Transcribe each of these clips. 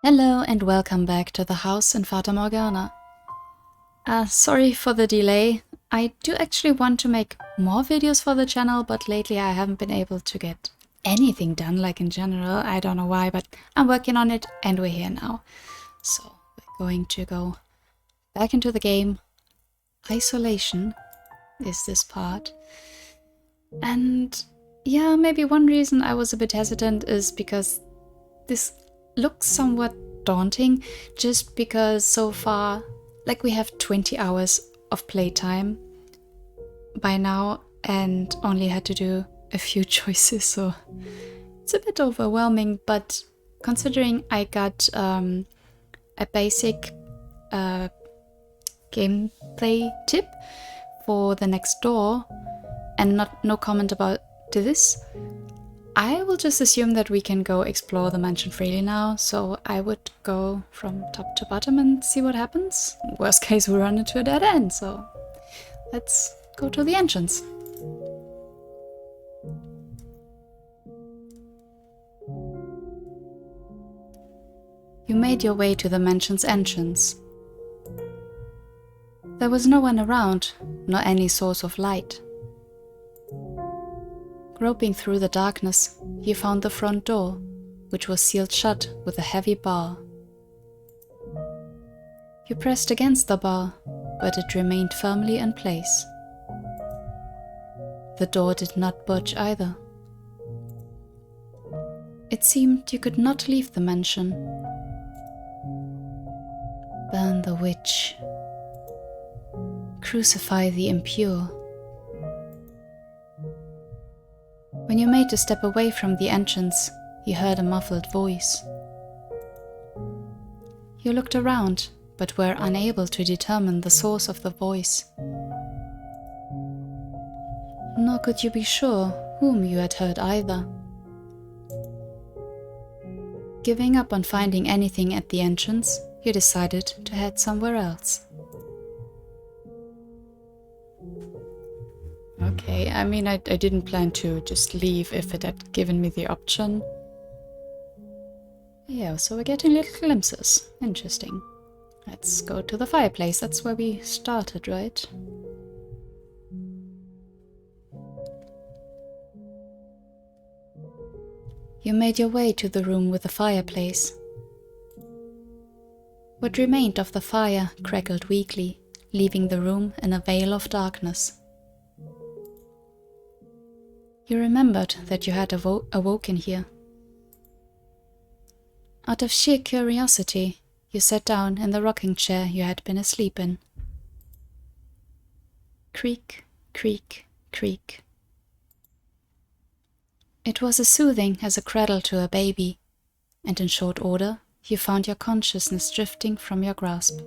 Hello and welcome back to the house in Fata Morgana. Sorry for the delay. I do actually want to make more videos for the channel, but lately I haven't been able to get anything done, like in general. I don't know why, but I'm working on it and we're here now. So we're going to go back into the game. Isolation is this part. And yeah, maybe one reason I was a bit hesitant is because this looks somewhat daunting, just because so far, like, we have 20 hours of playtime by now and only had to do a few choices, so it's a bit overwhelming. But considering I got a basic gameplay tip for the next door and no comment about this, I will just assume that we can go explore the mansion freely now, so I would go from top to bottom and see what happens. Worst case, we run into a dead end, so let's go to the entrance. You made your way to the mansion's entrance. There was no one around, nor any source of light. Groping through the darkness, you found the front door, which was sealed shut with a heavy bar. You pressed against the bar, but it remained firmly in place. The door did not budge either. It seemed you could not leave the mansion. Burn the witch. Crucify the impure. When you made a step away from the entrance, you heard a muffled voice. You looked around, but were unable to determine the source of the voice. Nor could you be sure whom you had heard either. Giving up on finding anything at the entrance, you decided to head somewhere else. Okay, I mean, I didn't plan to just leave if it had given me the option. Yeah, so we're getting little glimpses. Interesting. Let's go to the fireplace. That's where we started, right? You made your way to the room with the fireplace. What remained of the fire crackled weakly, leaving the room in a veil of darkness. You remembered that you had awoken here. Out of sheer curiosity, you sat down in the rocking chair you had been asleep in. Creak, creak, creak. It was as soothing as a cradle to a baby, and in short order, you found your consciousness drifting from your grasp.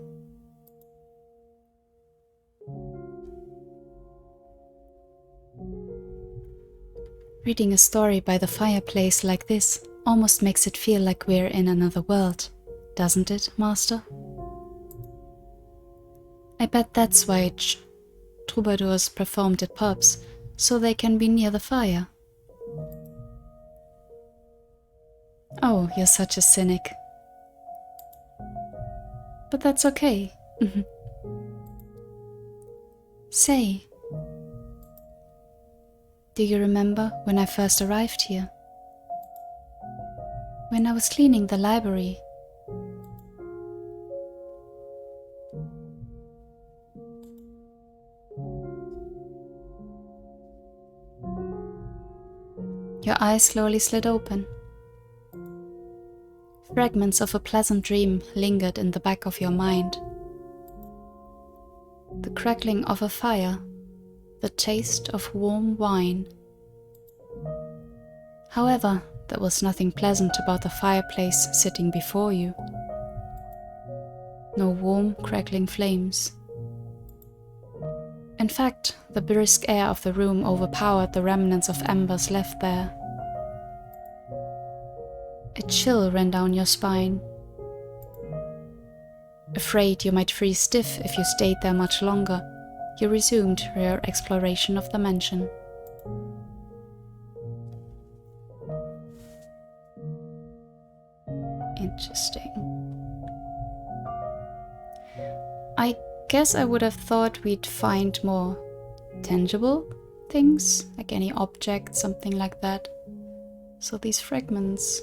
Reading a story by the fireplace like this almost makes it feel like we're in another world, doesn't it, Master? I bet that's why troubadours performed at pubs, so they can be near the fire. Oh, you're such a cynic. But that's okay. Say, do you remember when I first arrived here? When I was cleaning the library. Your eyes slowly slid open. Fragments of a pleasant dream lingered in the back of your mind. The crackling of a fire, the taste of warm wine. However, there was nothing pleasant about the fireplace sitting before you. No warm, crackling flames. In fact, the brisk air of the room overpowered the remnants of embers left there. A chill ran down your spine. Afraid you might freeze stiff if you stayed there much longer, you resumed your exploration of the mansion. Interesting. I guess I would have thought we'd find more tangible things, like any object, something like that. So these fragments,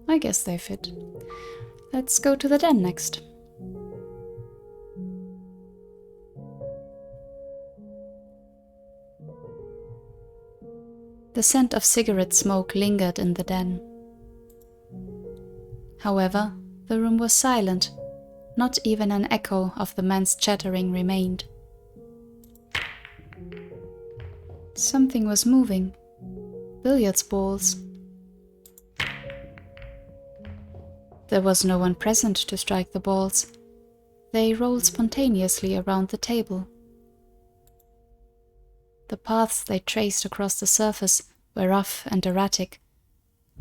I guess they fit. Let's go to the den next. The scent of cigarette smoke lingered in the den. However, the room was silent. Not even an echo of the man's chattering remained. Something was moving. Billiards balls. There was no one present to strike the balls. They rolled spontaneously around the table. The paths they traced across the surface were rough and erratic,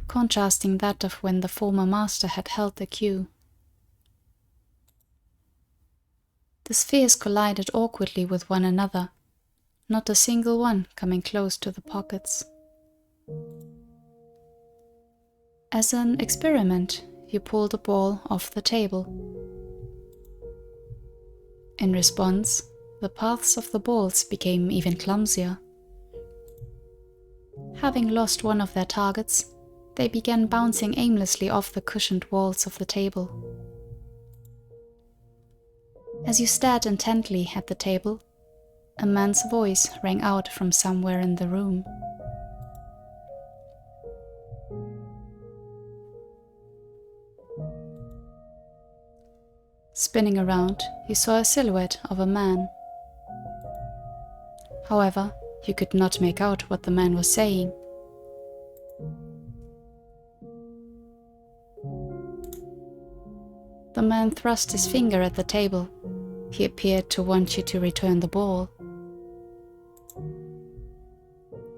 contrasting that of when the former master had held the cue. The spheres collided awkwardly with one another, not a single one coming close to the pockets. As an experiment, you pulled a ball off the table. In response, the paths of the balls became even clumsier. Having lost one of their targets, they began bouncing aimlessly off the cushioned walls of the table. As you stared intently at the table, a man's voice rang out from somewhere in the room. Spinning around, you saw a silhouette of a man. However, you could not make out what the man was saying. The man thrust his finger at the table. He appeared to want you to return the ball.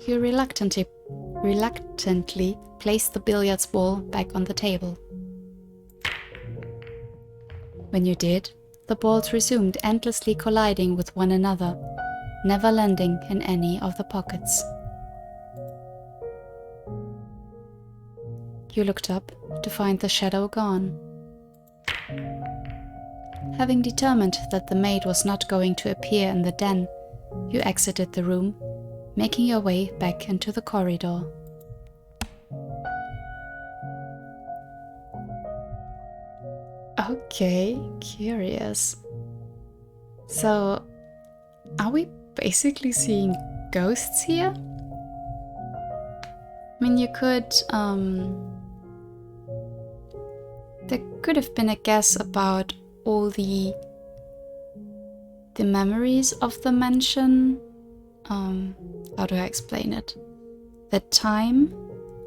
You reluctantly placed the billiards ball back on the table. When you did, the balls resumed endlessly colliding with one another, never landing in any of the pockets. You looked up to find the shadow gone. Having determined that the maid was not going to appear in the den, you exited the room, making your way back into the corridor. Okay, curious. So, are we basically seeing ghosts here? I mean, you could, there could have been a guess about all the memories of the mansion. How do I explain it? That time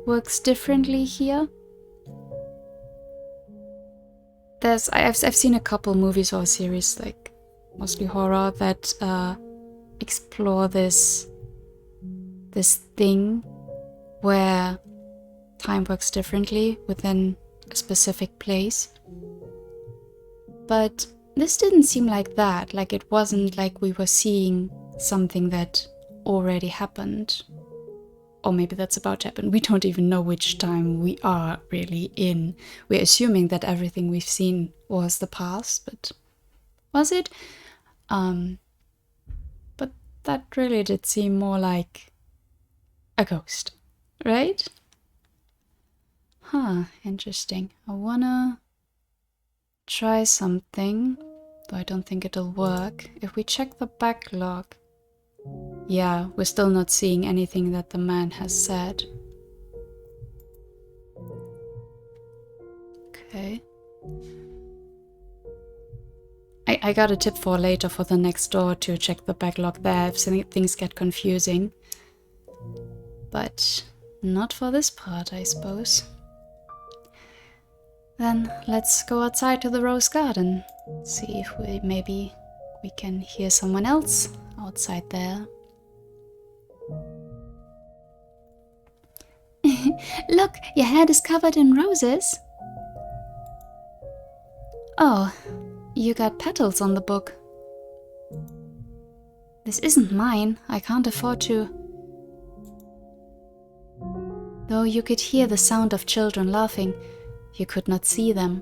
works differently here. I've seen a couple movies or series, like mostly horror, that explore this thing where time works differently within a specific place. But this didn't seem like that. Like, it wasn't like we were seeing something that already happened. Or maybe that's about to happen. We don't even know which time we are really in. We're assuming that everything we've seen was the past, but was it? But that really did seem more like a ghost, right? Huh, interesting. I wanna try something, though I don't think it'll work. If we check the backlog, yeah, we're still not seeing anything that the man has said. Okay. I got a tip for later for the next door to check the backlog there if things get confusing. But not for this part, I suppose. Then let's go outside to the rose garden. See if maybe we can hear someone else outside there. Look, your head is covered in roses. Oh, you got petals on the book. This isn't mine. I can't afford to. Though you could hear the sound of children laughing, you could not see them.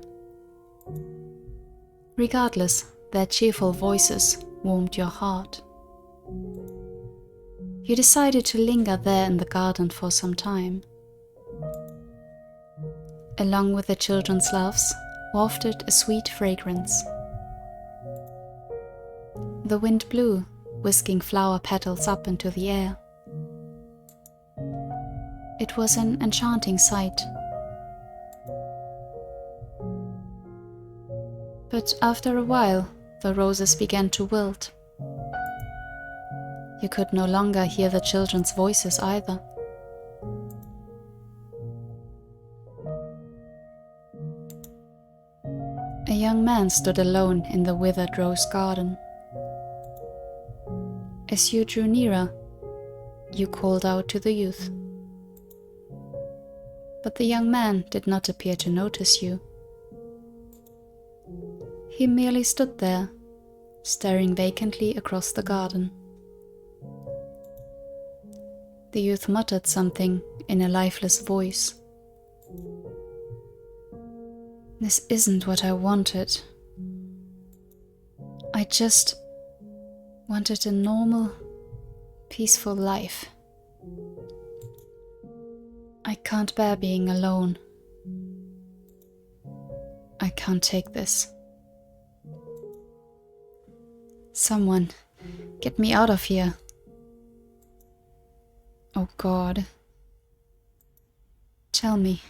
Regardless, their cheerful voices warmed your heart. You decided to linger there in the garden for some time. Along with the children's laughs, wafted a sweet fragrance. The wind blew, whisking flower petals up into the air. It was an enchanting sight. But after a while, the roses began to wilt. You could no longer hear the children's voices either. A young man stood alone in the withered rose garden. As you drew nearer, you called out to the youth. But the young man did not appear to notice you. He merely stood there, staring vacantly across the garden. The youth muttered something in a lifeless voice. "This isn't what I wanted. I just wanted a normal, peaceful life. I can't bear being alone. I can't take this. Someone, get me out of here. Oh God. Tell me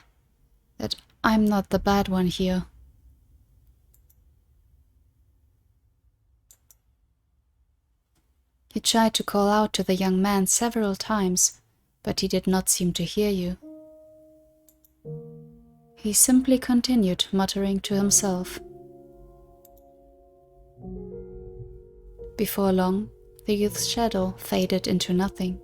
that I'm not the bad one here." You tried to call out to the young man several times, but he did not seem to hear you. He simply continued muttering to himself. Before long, the youth's shadow faded into nothing.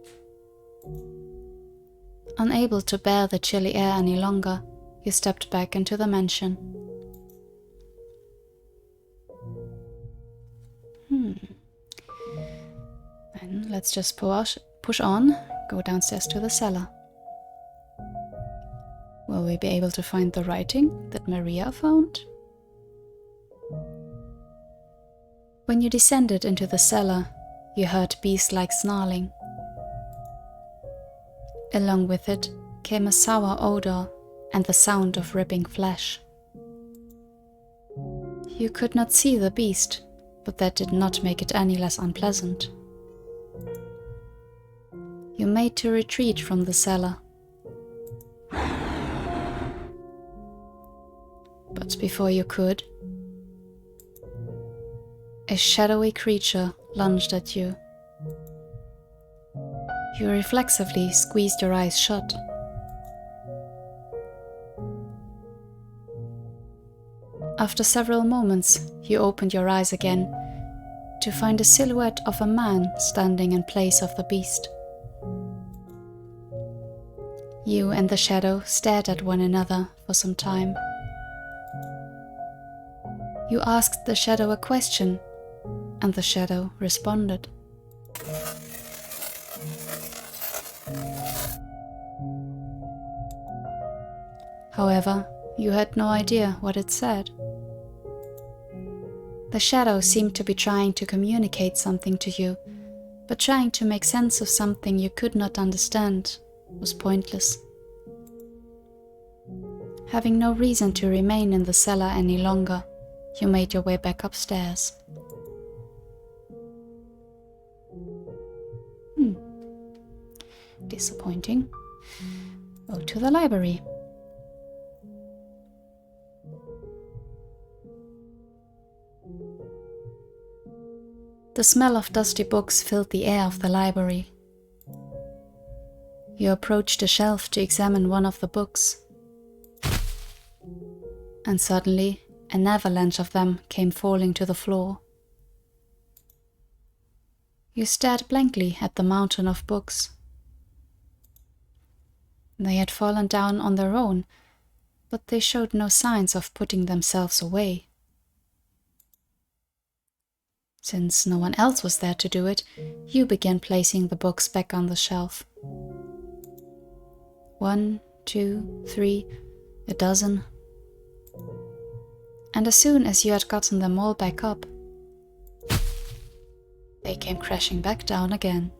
Unable to bear the chilly air any longer, you stepped back into the mansion. Then let's just push on, go downstairs to the cellar. Will we be able to find the writing that Maria found? When you descended into the cellar, you heard beast-like snarling. Along with it came a sour odor and the sound of ripping flesh. You could not see the beast, but that did not make it any less unpleasant. You made to retreat from the cellar. But before you could, a shadowy creature lunged at you. You reflexively squeezed your eyes shut. After several moments, you opened your eyes again to find a silhouette of a man standing in place of the beast. You and the shadow stared at one another for some time. You asked the shadow a question, and the shadow responded. However, you had no idea what it said. The shadow seemed to be trying to communicate something to you, but trying to make sense of something you could not understand was pointless. Having no reason to remain in the cellar any longer, you made your way back upstairs. Disappointing. Go to the library. The smell of dusty books filled the air of the library. You approached a shelf to examine one of the books. And suddenly, an avalanche of them came falling to the floor. You stared blankly at the mountain of books. They had fallen down on their own, but they showed no signs of putting themselves away. Since no one else was there to do it, you began placing the books back on the shelf. 1, 2, 3, a dozen. And as soon as you had gotten them all back up, they came crashing back down again.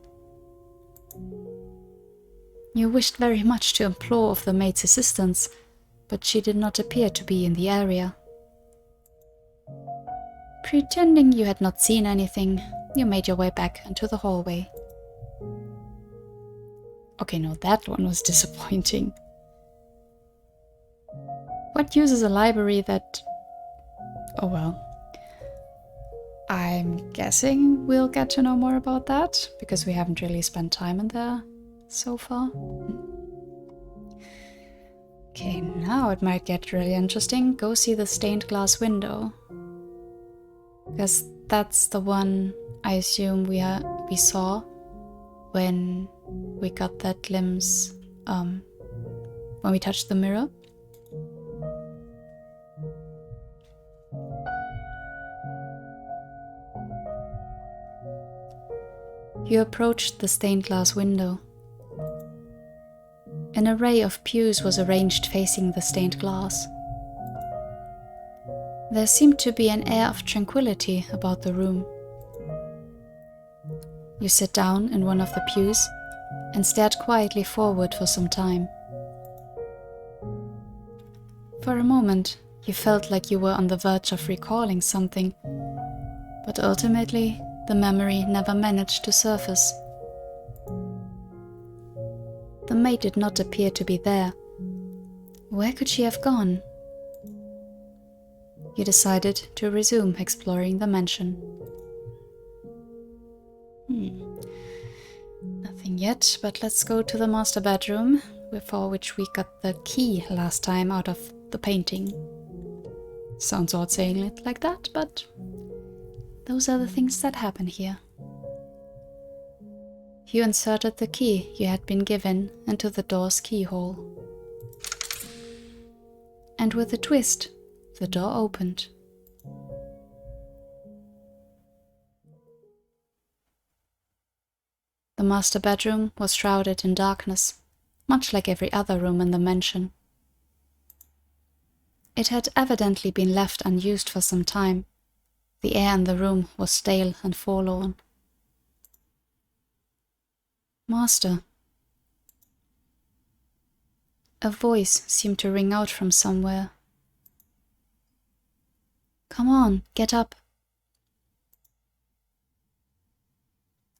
You wished very much to implore of the maid's assistance, but she did not appear to be in the area. Pretending you had not seen anything, you made your way back into the hallway. Okay, no, that one was disappointing. What use is a library that... Oh well. I'm guessing we'll get to know more about that, because we haven't really spent time in there so far. Okay, now it might get really interesting. Go see the stained glass window. Because that's the one I assume we saw when we got that glimpse, when we touched the mirror. You approached the stained glass window. An array of pews was arranged facing the stained glass. There seemed to be an air of tranquility about the room. You sat down in one of the pews and stared quietly forward for some time. For a moment, you felt like you were on the verge of recalling something, but ultimately, the memory never managed to surface. The maid did not appear to be there. Where could she have gone? You decided to resume exploring the mansion. Nothing yet, but let's go to the master bedroom, for which we got the key last time out of the painting. Sounds odd saying it like that, but those are the things that happen here. You inserted the key you had been given into the door's keyhole. And with a twist, the door opened. The master bedroom was shrouded in darkness, much like every other room in the mansion. It had evidently been left unused for some time. The air in the room was stale and forlorn. Master. A voice seemed to ring out from somewhere. Come on, get up.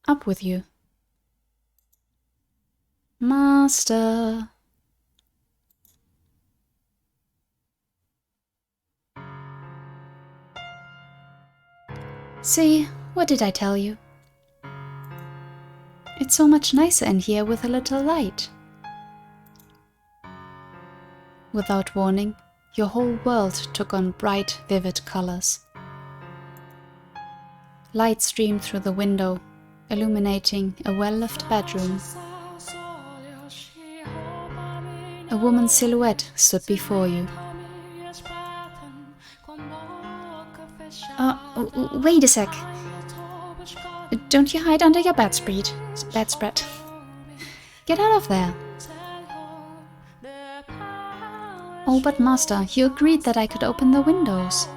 Up with you. Master. See, what did I tell you? It's so much nicer in here with a little light. Without warning, your whole world took on bright, vivid colors. Light streamed through the window, illuminating a well-lit bedroom. A woman's silhouette stood before you. Wait a sec. Don't you hide under your bedspread. Get out of there. Oh, but master, you agreed that I could open the windows.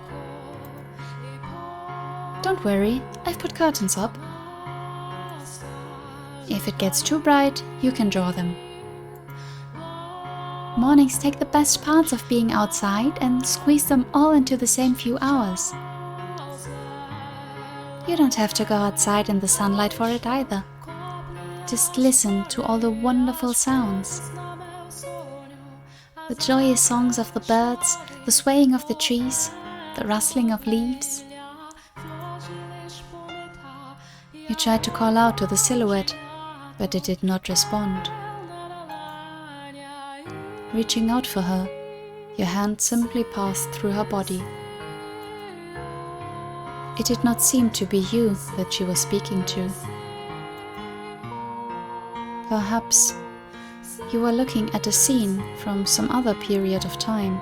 Don't worry, I've put curtains up. If it gets too bright, you can draw them. Mornings take the best parts of being outside and squeeze them all into the same few hours. You don't have to go outside in the sunlight for it either. Just listen to all the wonderful sounds. The joyous songs of the birds, the swaying of the trees, the rustling of leaves. You tried to call out to the silhouette, but it did not respond. Reaching out for her, your hand simply passed through her body. It did not seem to be you that she was speaking to. Perhaps you were looking at a scene from some other period of time.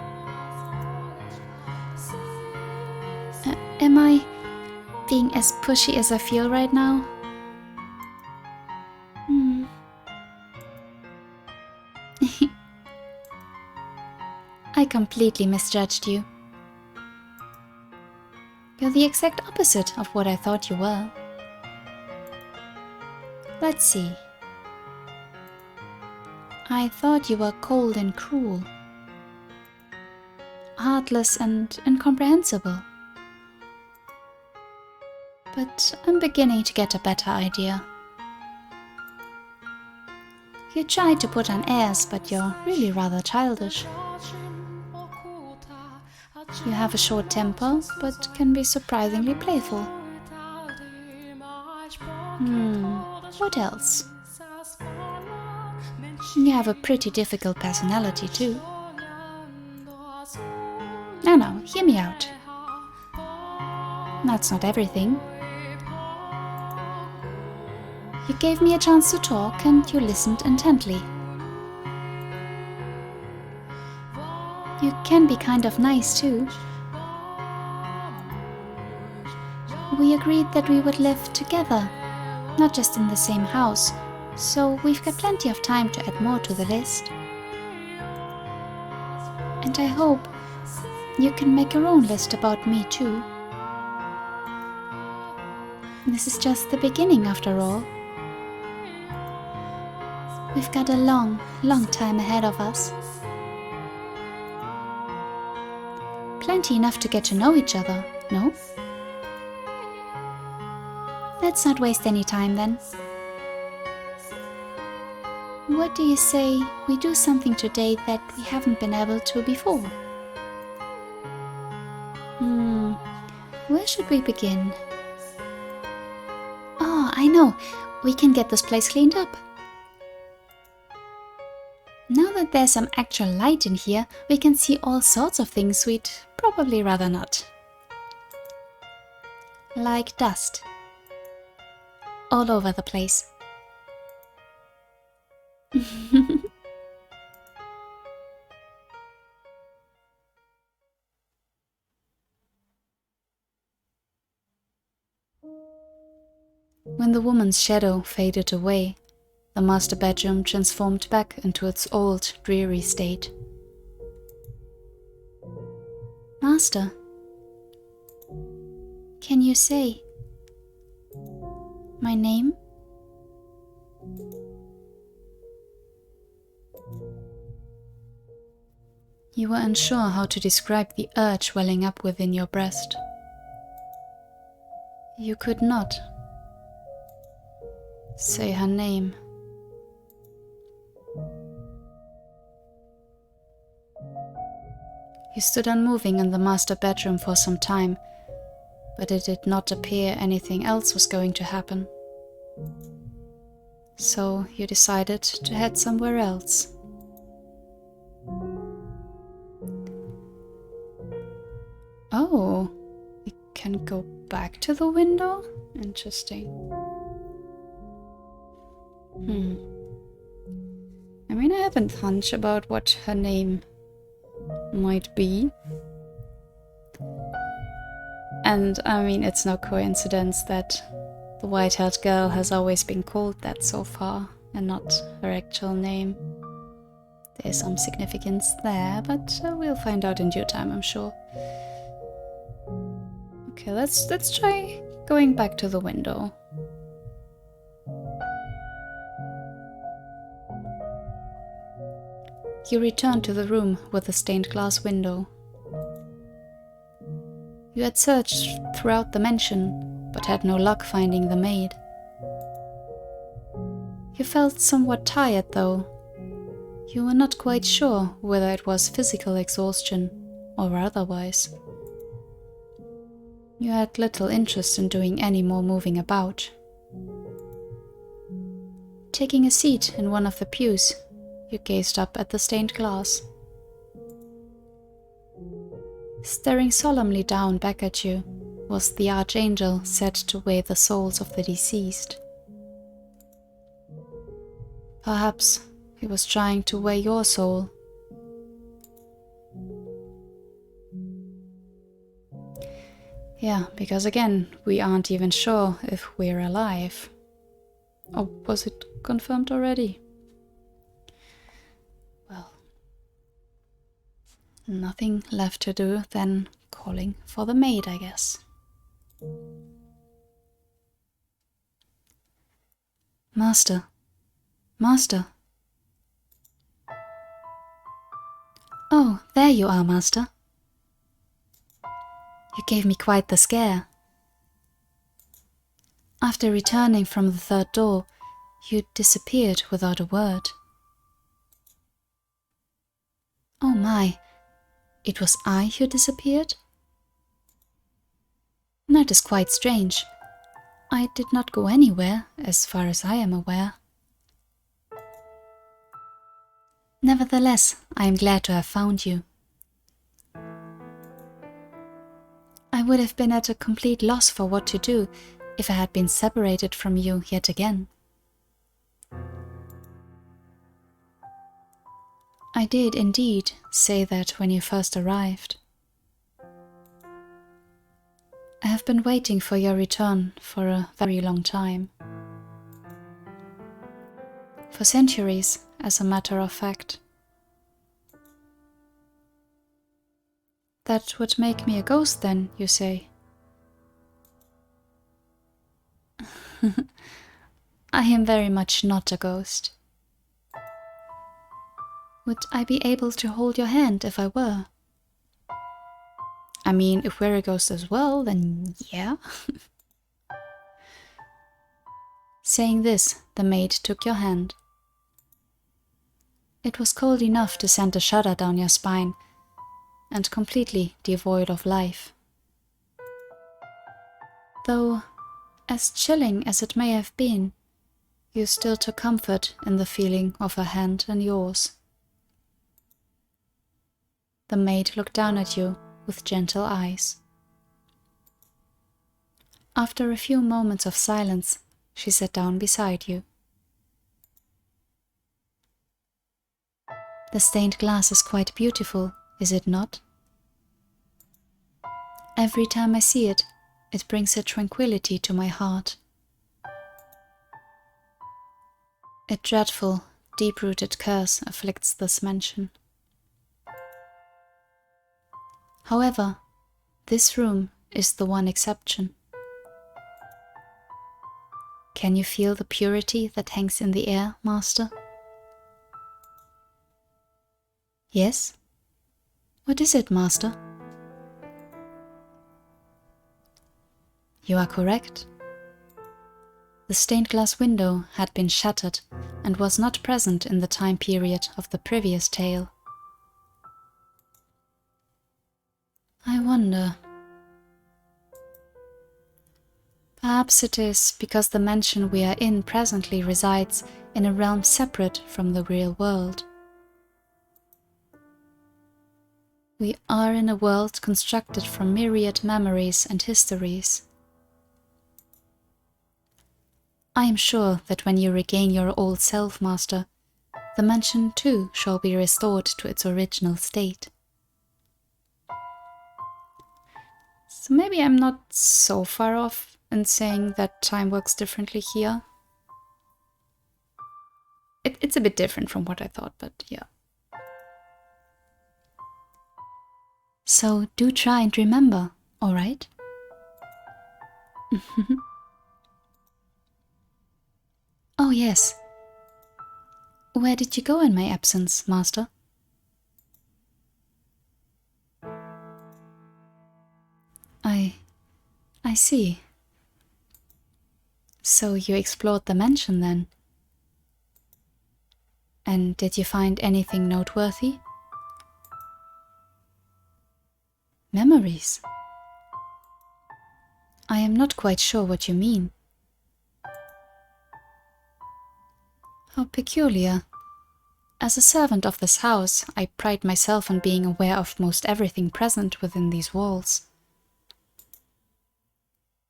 Am I being as pushy as I feel right now? I completely misjudged you. You're the exact opposite of what I thought you were. Let's see. I thought you were cold and cruel. Heartless and incomprehensible. But I'm beginning to get a better idea. You try to put on airs, but you're really rather childish. You have a short temper, but can be surprisingly playful. What else? You have a pretty difficult personality too. Now, hear me out. That's not everything. You gave me a chance to talk and you listened intently. You can be kind of nice too. We agreed that we would live together, not just in the same house, so we've got plenty of time to add more to the list. And I hope you can make your own list about me too. This is just the beginning after all. We've got a long, long time ahead of us. Plenty enough to get to know each other, no? Let's not waste any time then. What do you say we do something today that we haven't been able to before? Where should we begin? Oh, I know. We can get this place cleaned up. Now that there's some actual light in here, we can see all sorts of things we'd probably rather not. Like dust. All over the place. When the woman's shadow faded away, the master bedroom transformed back into its old, dreary state. Master, can you say my name? You were unsure how to describe the urge welling up within your breast. You could not say her name. You stood unmoving in the master bedroom for some time, but it did not appear anything else was going to happen. So you decided to head somewhere else. Oh, we can go back to the window? Interesting. I mean, I have a hunch about what her name might be. And I mean, it's no coincidence that the white-haired girl has always been called that so far, and not her actual name. There's some significance there, but we'll find out in due time, I'm sure. Okay, let's try going back to the window. You return to the room with the stained glass window. You had searched throughout the mansion, but had no luck finding the maid. You felt somewhat tired, though. You were not quite sure whether it was physical exhaustion or otherwise. You had little interest in doing any more moving about. Taking a seat in one of the pews, you gazed up at the stained glass. Staring solemnly down back at you was the archangel set to weigh the souls of the deceased. Perhaps he was trying to weigh your soul. Yeah, because again, we aren't even sure if we're alive. Or was it confirmed already? Well, nothing left to do than calling for the maid, I guess. Master, Master. Oh, there you are, Master. You gave me quite the scare. After returning from the third door, you disappeared without a word. Oh my, it was I who disappeared? That is quite strange. I did not go anywhere, as far as I am aware. Nevertheless, I am glad to have found you. I would have been at a complete loss for what to do if I had been separated from you yet again. I did indeed say that when you first arrived. I have been waiting for your return for a very long time. For centuries, as a matter of fact. That would make me a ghost then, you say? I am very much not a ghost. Would I be able to hold your hand if I were? I mean, if we're a ghost as well, then yeah. Saying this, the maid took your hand. It was cold enough to send a shudder down your spine, and completely devoid of life. Though, as chilling as it may have been, you still took comfort in the feeling of her hand in yours. The maid looked down at you with gentle eyes. After a few moments of silence, she sat down beside you. The stained glass is quite beautiful, is it not? Every time I see it, it brings a tranquility to my heart. A dreadful, deep-rooted curse afflicts this mansion. However, this room is the one exception. Can you feel the purity that hangs in the air, Master? Yes? What is it, Master? You are correct. The stained glass window had been shattered and was not present in the time period of the previous tale. I wonder. Perhaps it is because the mansion we are in presently resides in a realm separate from the real world. We are in a world constructed from myriad memories and histories. I am sure that when you regain your old self, Master, the mansion too shall be restored to its original state. So maybe I'm not so far off in saying that time works differently here. It's a bit different from what I thought, but yeah. So do try and remember, alright? Oh yes. Where did you go in my absence, Master? I see. So you explored the mansion then? And did you find anything noteworthy? Memories? I am not quite sure what you mean. How peculiar. As a servant of this house, I pride myself on being aware of most everything present within these walls.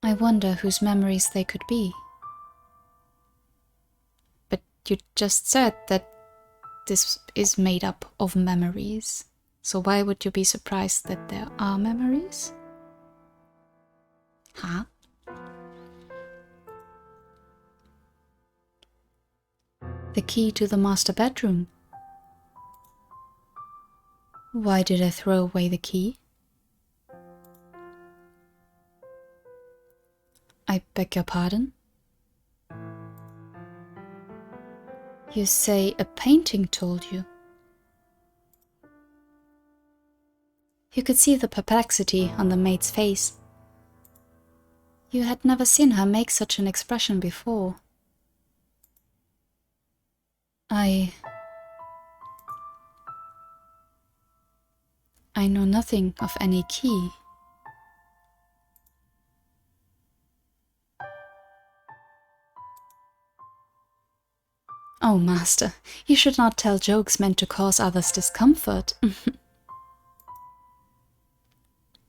I wonder whose memories they could be. But you just said that this is made up of memories, so why would you be surprised that there are memories? Huh? The key to the master bedroom. Why did I throw away the key? Beg your pardon? You say a painting told you? You could see the perplexity on the maid's face. You had never seen her make such an expression before. I know nothing of any key. Oh, master, you should not tell jokes meant to cause others discomfort.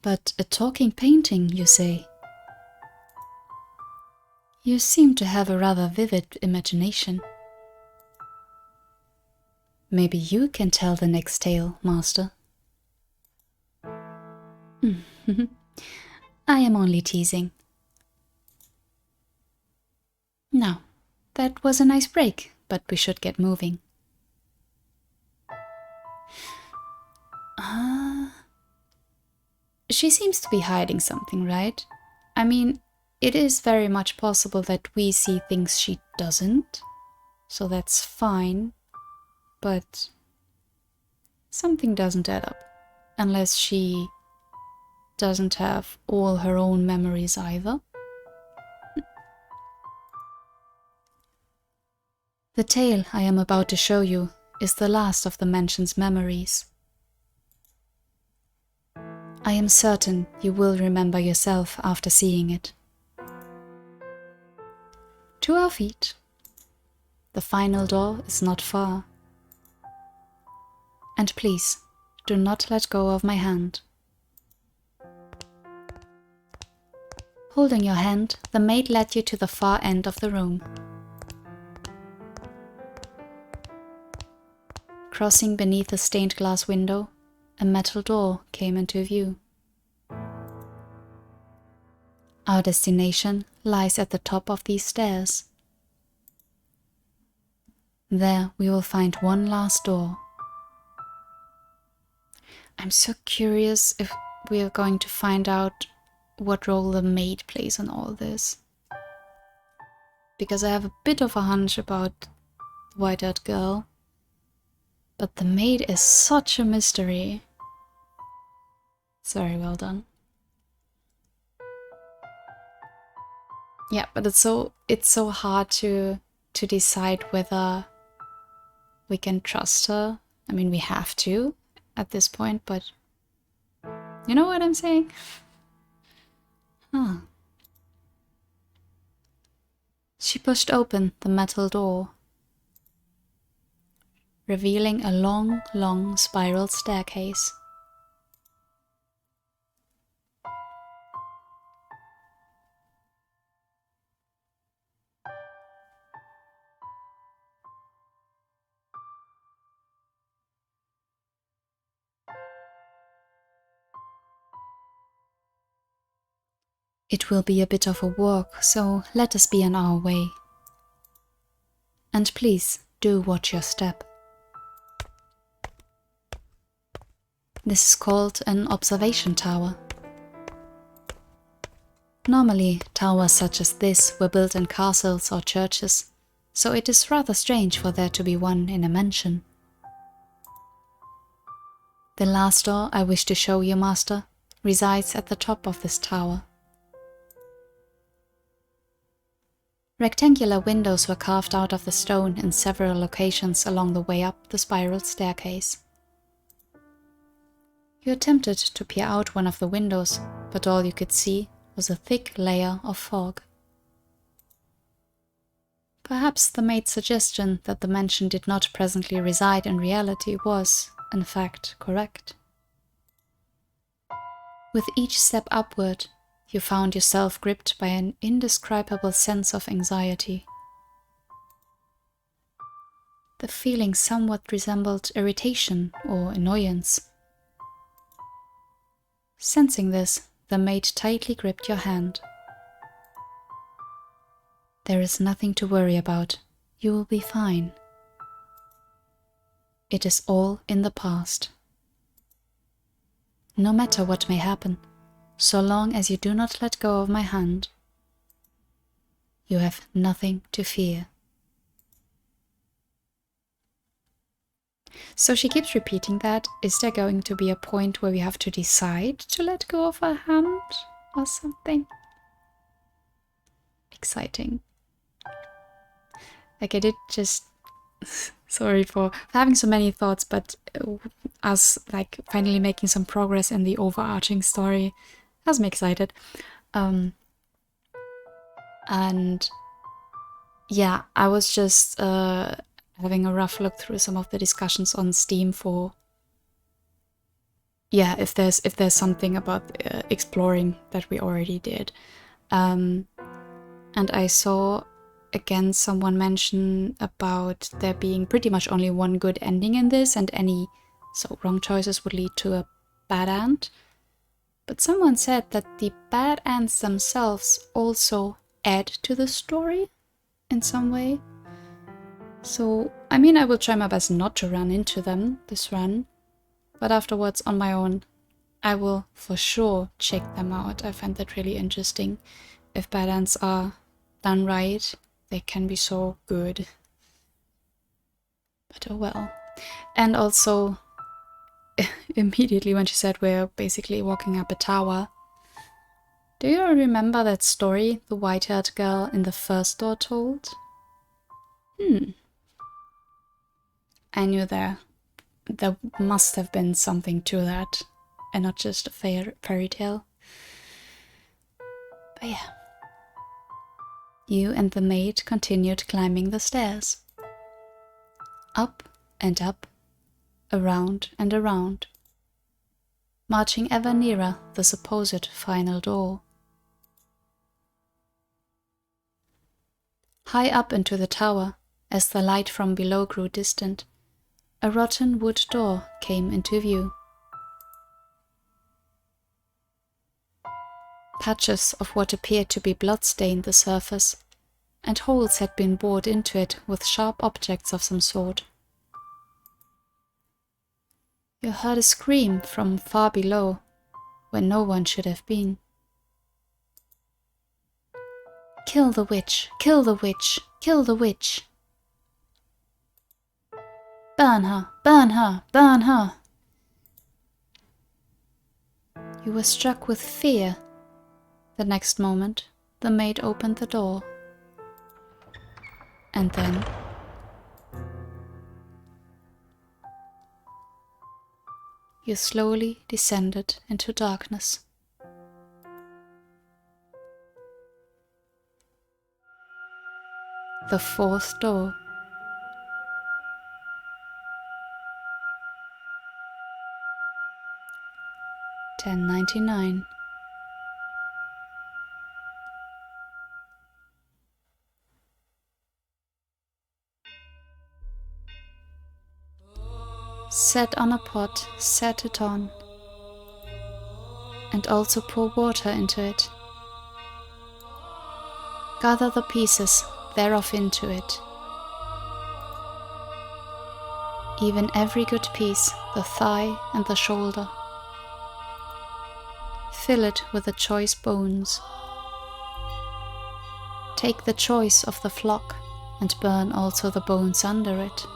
But a talking painting, you say? You seem to have a rather vivid imagination. Maybe you can tell the next tale, master. I am only teasing. Now, that was a nice break, but we should get moving. She seems to be hiding something, right? I mean, it is very much possible that we see things she doesn't, so that's fine, but something doesn't add up, unless she doesn't have all her own memories either. The tale I am about to show you is the last of the mansion's memories. I am certain you will remember yourself after seeing it. To our feet. The final door is not far. And please, do not let go of my hand. Holding your hand, the maid led you to the far end of the room. Crossing beneath a stained glass window, a metal door came into view. Our destination lies at the top of these stairs. There we will find one last door. I'm so curious if we are going to find out what role the maid plays in all this. Because I have a bit of a hunch about the white-haired girl. But the maid is such a mystery. It's very well done. Yeah, but it's so hard to decide whether we can trust her. I mean, we have to at this point, but you know what I'm saying? Huh. She pushed open the metal door, revealing a long, long spiral staircase. It will be a bit of a walk, so let us be on our way. And please, do watch your step. This is called an observation tower. Normally, towers such as this were built in castles or churches, so it is rather strange for there to be one in a mansion. The last door I wish to show you, master, resides at the top of this tower. Rectangular windows were carved out of the stone in several locations along the way up the spiral staircase. You attempted to peer out one of the windows, but all you could see was a thick layer of fog. Perhaps the maid's suggestion that the mansion did not presently reside in reality was, in fact, correct. With each step upward, you found yourself gripped by an indescribable sense of anxiety. The feeling somewhat resembled irritation or annoyance. Sensing this, the maid tightly gripped your hand. There is nothing to worry about. You will be fine. It is all in the past. No matter what may happen, so long as you do not let go of my hand, You have nothing to fear. So she keeps repeating that. Is there going to be a point where we have to decide to let go of our hand or something? Exciting. Like I did just... Sorry for having so many thoughts, but us like finally making some progress in the overarching story has me excited. And yeah, I was just having a rough look through some of the discussions on Steam for if there's something about exploring that we already did. And I saw again someone mention about there being pretty much only one good ending in this, and any wrong choices would lead to a bad end. But someone said that the bad ends themselves also add to the story in some way. So, I mean, I will try my best not to run into them this run, but afterwards on my own, I will for sure check them out. I find that really interesting. If bad ends are done right, they can be so good. But oh well. And also, immediately when she said we're basically walking up a tower, do you remember that story the white-haired girl in the first door told? I knew there must have been something to that, and not just a fairy tale. But yeah. You and the maid continued climbing the stairs. Up and up, around and around, marching ever nearer the supposed final door. High up into the tower, as the light from below grew distant, a rotten wood door came into view. Patches of what appeared to be blood stained the surface, and holes had been bored into it with sharp objects of some sort. You heard a scream from far below, where no one should have been. "Kill the witch! Kill the witch! Kill the witch! Burn her! Burn her! Burn her!" You were struck with fear. The next moment, the maid opened the door. And then... you slowly descended into darkness. The fourth door. $10.99. Set on a pot, set it on, and also pour water into it. Gather the pieces thereof into it, even every good piece, the thigh and the shoulder. Fill it with the choice bones. Take the choice of the flock, and burn also the bones under it.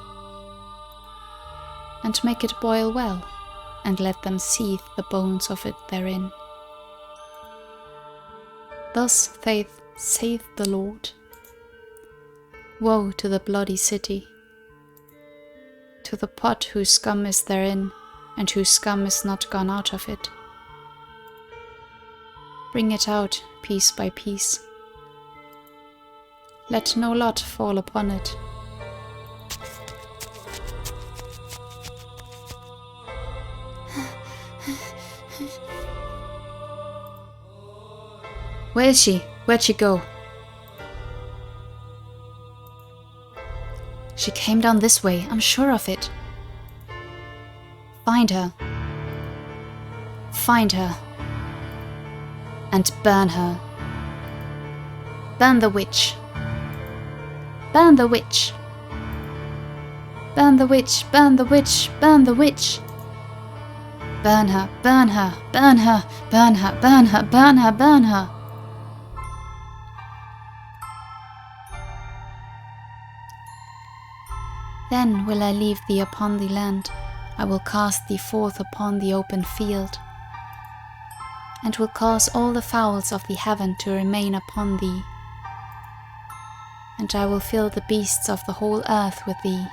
And make it boil well, and let them seethe the bones of it therein. Thus saith the Lord. Woe to the bloody city, to the pot whose scum is therein, and whose scum is not gone out of it. Bring it out piece by piece. Let no lot fall upon it. Where is she? Where'd she go? She came down this way, I'm sure of it. Find her. Find her. And burn her. Burn the witch. Burn the witch. Burn the witch, burn the witch, burn the witch. Burn her, burn her, burn her, burn her, burn her, burn her, burn her. Then will I leave thee upon the land, I will cast thee forth upon the open field, and will cause all the fowls of the heaven to remain upon thee. And I will fill the beasts of the whole earth with thee.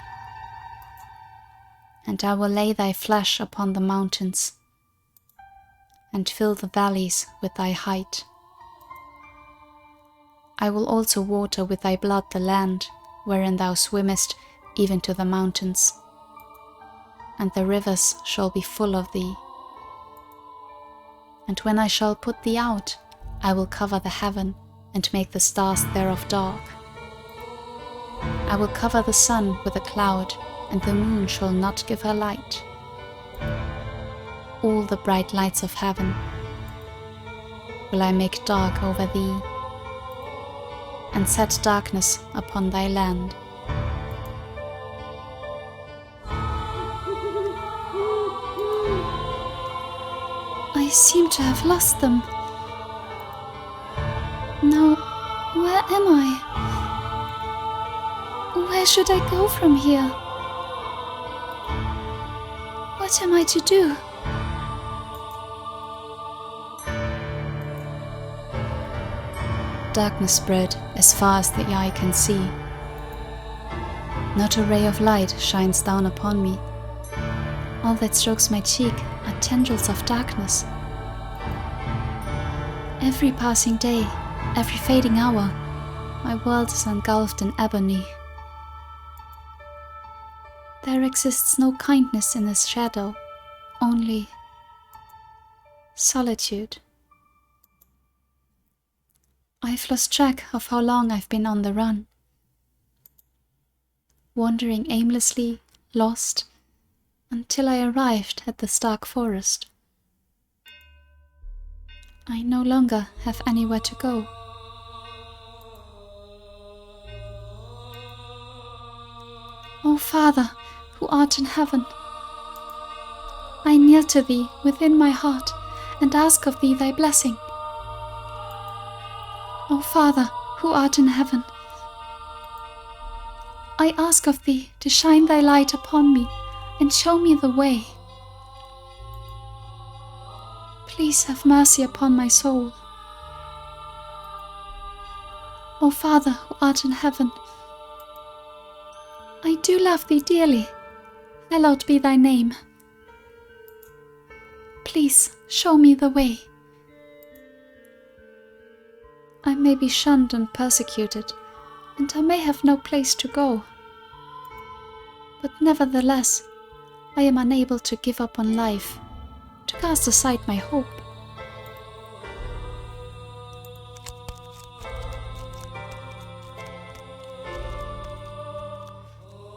And I will lay thy flesh upon the mountains, and fill the valleys with thy height. I will also water with thy blood the land, wherein thou swimmest, even to the mountains, and the rivers shall be full of thee. And when I shall put thee out, I will cover the heaven, and make the stars thereof dark. I will cover the sun with a cloud, and the moon shall not give her light. All the bright lights of heaven will I make dark over thee, and set darkness upon thy land. I seem to have lost them. Now, where am I? Where should I go from here? What am I to do? Darkness spread as far as the eye can see. Not a ray of light shines down upon me. All that strokes my cheek are tendrils of darkness. Every passing day, every fading hour, my world is engulfed in ebony. There exists no kindness in this shadow, only solitude. I've lost track of how long I've been on the run, wandering aimlessly, lost, until I arrived at the stark forest. I no longer have anywhere to go. O Father, who art in heaven, I kneel to thee within my heart and ask of thee thy blessing. O Father, who art in heaven, I ask of thee to shine thy light upon me and show me the way. Please have mercy upon my soul. O Father, who art in heaven, I do love thee dearly. Hallowed be thy name. Please show me the way. I may be shunned and persecuted, and I may have no place to go. But nevertheless, I am unable to give up on life, to cast aside my hope.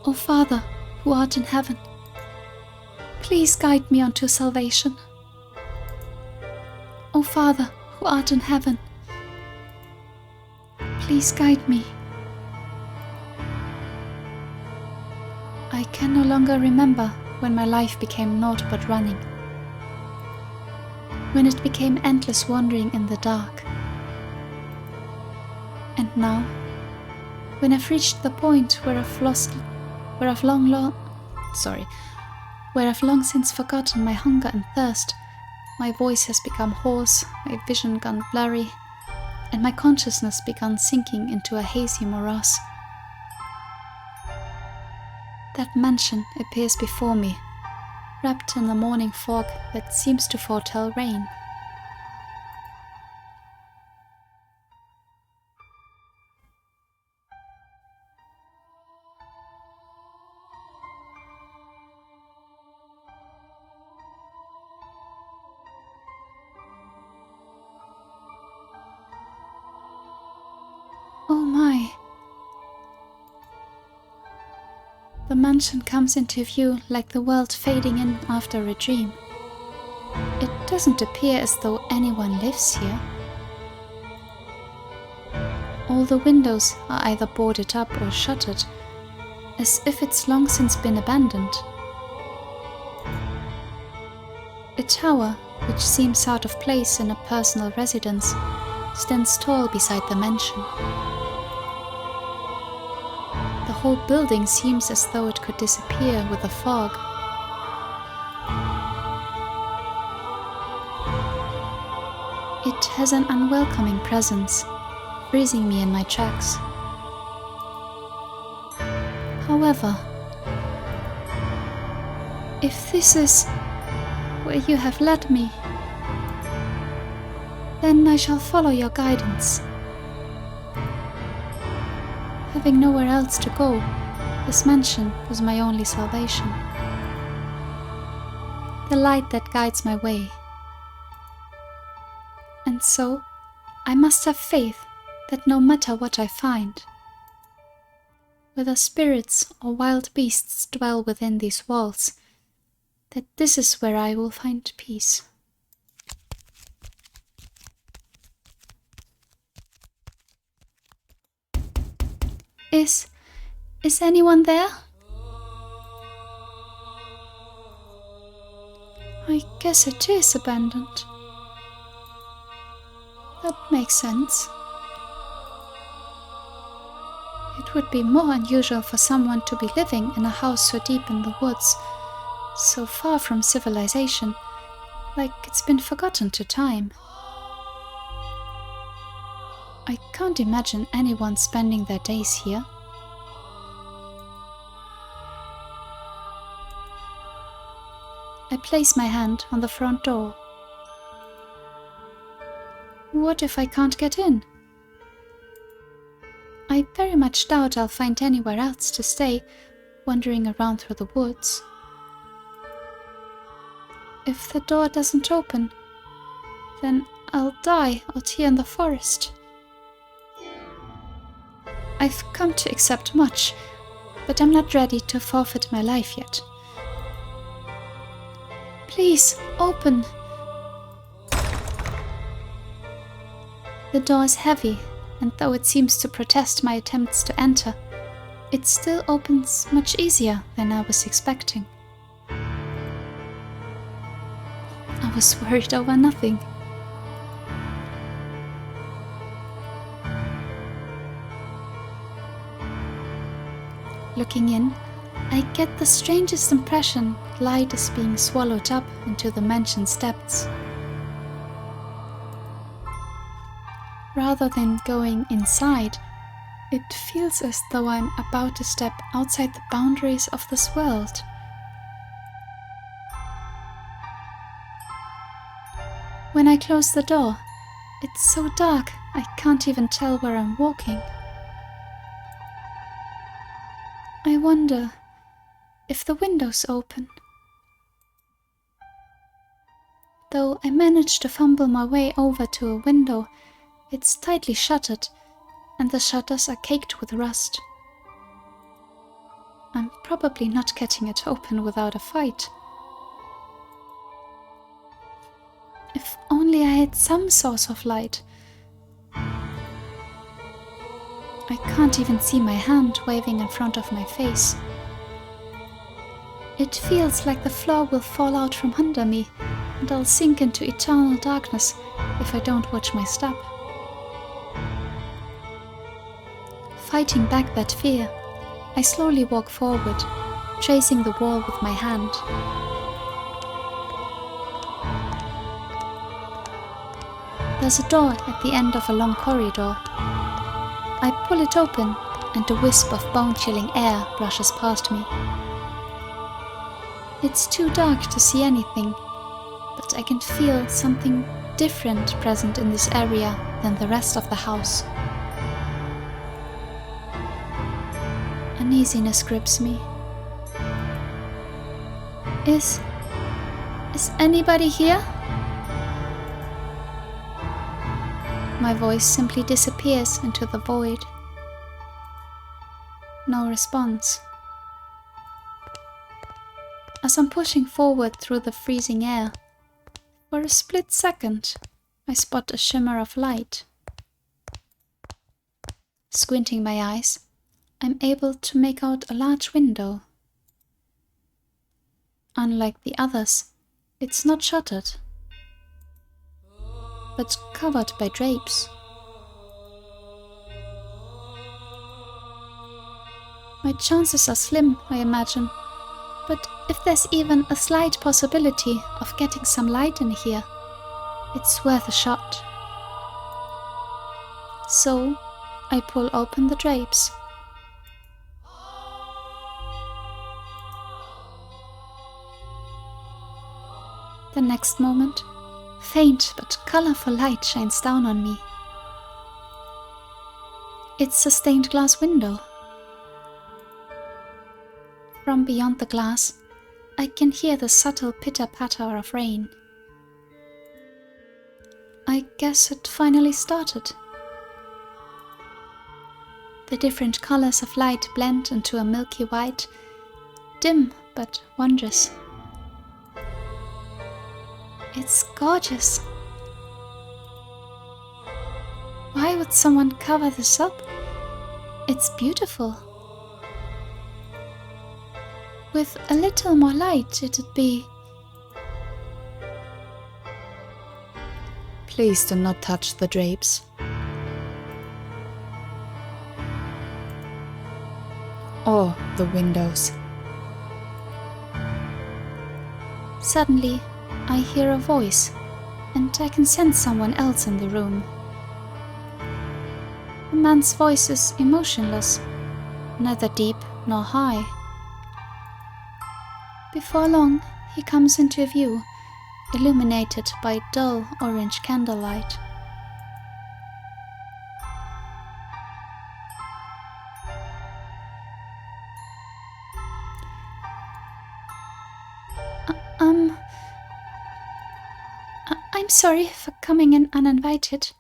O Father, who art in heaven, please guide me unto salvation. O Father, who art in heaven, please guide me. I can no longer remember when my life became naught but running, when it became endless wandering in the dark. And now, when I've reached the point where I've long since forgotten my hunger and thirst, my voice has become hoarse, my vision gone blurry, and my consciousness begun sinking into a hazy morass. That mansion appears before me, wrapped in a morning fog that seems to foretell rain. Oh my! The mansion comes into view like the world fading in after a dream. It doesn't appear as though anyone lives here. All the windows are either boarded up or shuttered, as if it's long since been abandoned. A tower, which seems out of place in a personal residence, stands tall beside the mansion. The whole building seems as though it could disappear with the fog. It has an unwelcoming presence, freezing me in my tracks. However, if this is where you have led me, then I shall follow your guidance. Having nowhere else to go, this mansion was my only salvation. The light that guides my way. And so, I must have faith that no matter what I find, whether spirits or wild beasts dwell within these walls, that this is where I will find peace. Is anyone there? I guess it is abandoned. That makes sense. It would be more unusual for someone to be living in a house so deep in the woods, so far from civilization, like it's been forgotten to time. I can't imagine anyone spending their days here. I place my hand on the front door. What if I can't get in? I very much doubt I'll find anywhere else to stay, wandering around through the woods. If the door doesn't open, then I'll die out here in the forest. I've come to accept much, but I'm not ready to forfeit my life yet. Please, open! The door is heavy, and though it seems to protest my attempts to enter, it still opens much easier than I was expecting. I was worried over nothing. Looking in, I get the strangest impression light is being swallowed up into the mansion's depths. Rather than going inside, it feels as though I'm about to step outside the boundaries of this world. When I close the door, it's so dark I can't even tell where I'm walking. I wonder if the window's open. Though I managed to fumble my way over to a window, it's tightly shuttered, and the shutters are caked with rust. I'm probably not getting it open without a fight. If only I had some source of light. I can't even see my hand waving in front of my face. It feels like the floor will fall out from under me, and I'll sink into eternal darkness if I don't watch my step. Fighting back that fear, I slowly walk forward, tracing the wall with my hand. There's a door at the end of a long corridor. I pull it open, and a wisp of bone-chilling air brushes past me. It's too dark to see anything, but I can feel something different present in this area than the rest of the house. Uneasiness grips me. Is anybody here? My voice simply disappears into the void. No response. As I'm pushing forward through the freezing air, for a split second, I spot a shimmer of light. Squinting my eyes, I'm able to make out a large window. Unlike the others, it's not shuttered, but covered by drapes. My chances are slim, I imagine. But if there's even a slight possibility of getting some light in here, it's worth a shot. So, I pull open the drapes. The next moment, faint but colorful light shines down on me. It's a stained glass window. From beyond the glass, I can hear the subtle pitter-patter of rain. I guess it finally started. The different colors of light blend into a milky white, dim but wondrous. It's gorgeous. Why would someone cover this up? It's beautiful. With a little more light, it'd be... Please do not touch the drapes. Or the windows. Suddenly, I hear a voice, and I can sense someone else in the room. The man's voice is emotionless, neither deep nor high. Before long, he comes into view, illuminated by dull orange candlelight. I'm sorry for coming in uninvited.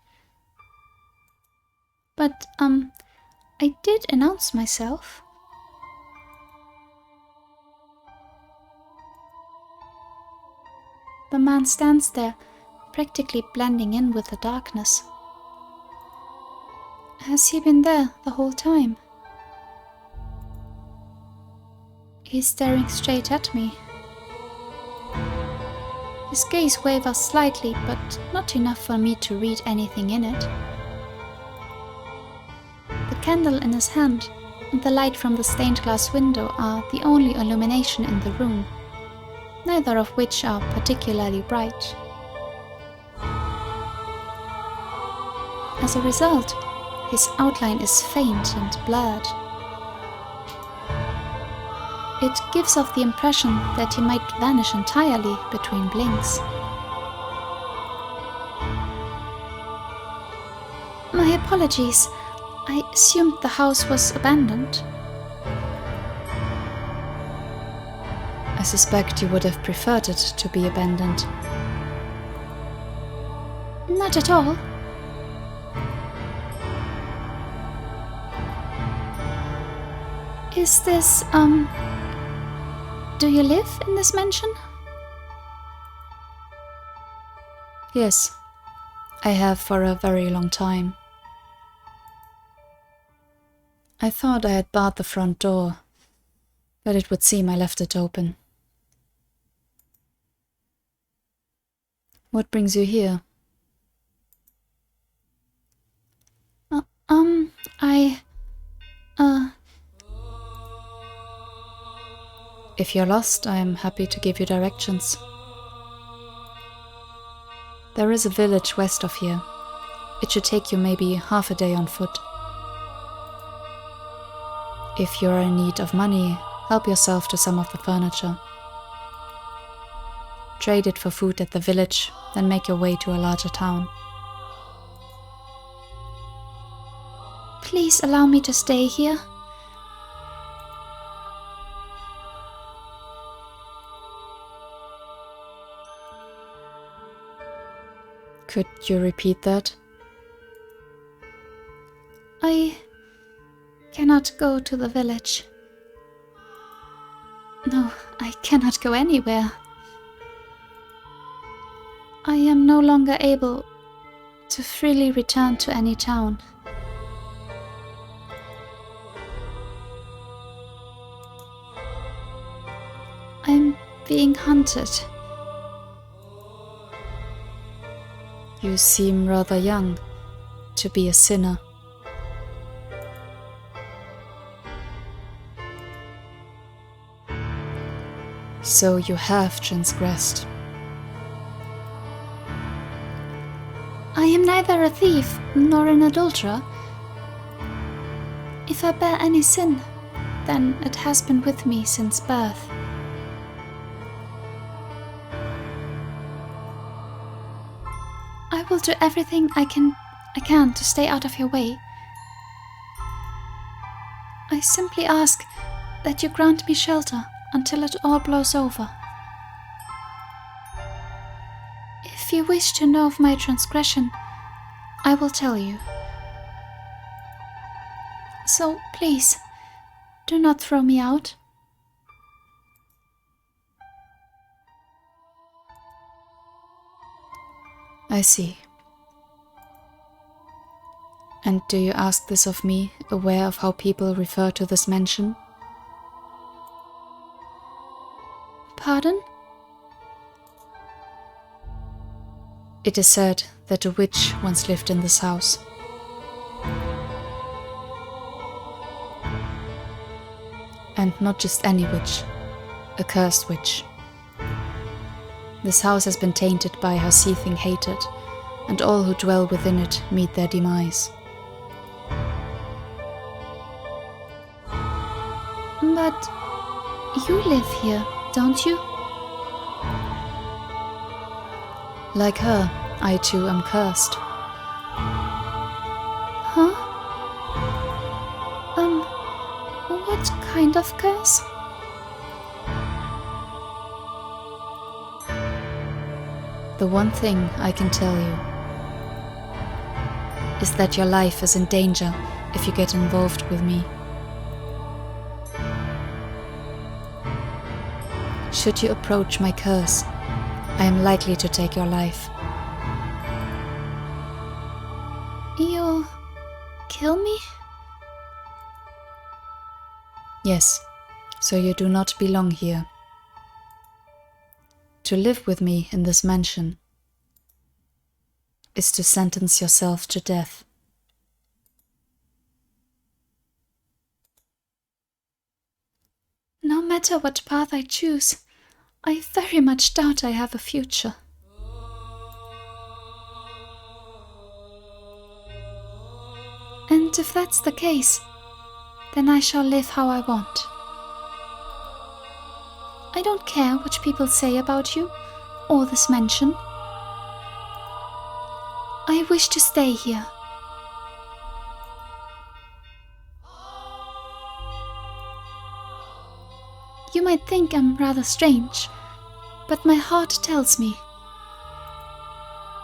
But, I did announce myself. The man stands there, practically blending in with the darkness. Has he been there the whole time? He's staring straight at me. His gaze wavers slightly, but not enough for me to read anything in it. The candle in his hand and the light from the stained glass window are the only illumination in the room, neither of which are particularly bright. As a result, his outline is faint and blurred. It gives off the impression that he might vanish entirely between blinks. My apologies. I assumed the house was abandoned. I suspect you would have preferred it to be abandoned. Not at all. Is this, do you live in this mansion? Yes, I have for a very long time. I thought I had barred the front door, but it would seem I left it open. What brings you here? If you're lost, I am happy to give you directions. There is a village west of here. It should take you maybe half a day on foot. If you're in need of money, help yourself to some of the furniture. Trade it for food at the village, then make your way to a larger town. Please allow me to stay here. Could you repeat that? I cannot go to the village. No, I cannot go anywhere. I am no longer able to freely return to any town. I'm being hunted. You seem rather young to be a sinner. So you have transgressed. I am neither a thief nor an adulterer. If I bear any sin, then it has been with me since birth. I will do everything I can to stay out of your way. I simply ask that you grant me shelter until it all blows over. If you wish to know of my transgression, I will tell you. So please, do not throw me out. I see. And do you ask this of me, aware of how people refer to this mansion? Pardon? It is said that a witch once lived in this house. And not just any witch, a cursed witch. This house has been tainted by her seething hatred, and all who dwell within it meet their demise. But you live here, don't you? Like her, I too am cursed. Huh? What kind of curse? The one thing I can tell you is that your life is in danger if you get involved with me. Should you approach my curse, I am likely to take your life. You'll kill me? Yes, so you do not belong here. To live with me in this mansion is to sentence yourself to death. No matter what path I choose, I very much doubt I have a future. And if that's the case, then I shall live how I want. I don't care what people say about you or this mansion. I wish to stay here. You might think I'm rather strange, but my heart tells me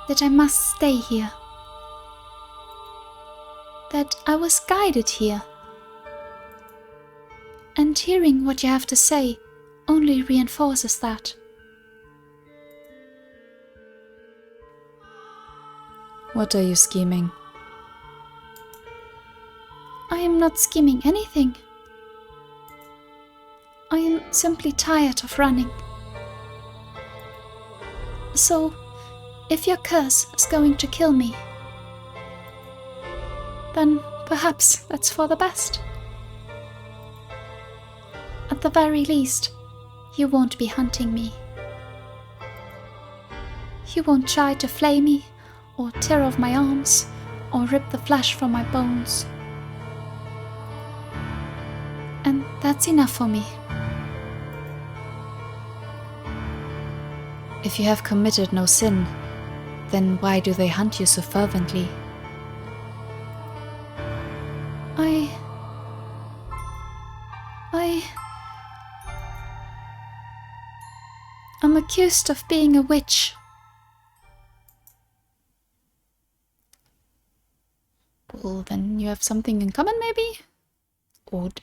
that I must stay here. That I was guided here. And hearing what you have to say only reinforces that. What are you scheming? I am not scheming anything. I am simply tired of running. So, if your curse is going to kill me, then perhaps that's for the best. At the very least, you won't be hunting me. You won't try to flay me, or tear off my arms, or rip the flesh from my bones. And that's enough for me. If you have committed no sin, then why do they hunt you so fervently? I'm accused of being a witch. Well, then you have something in common, maybe? Odd.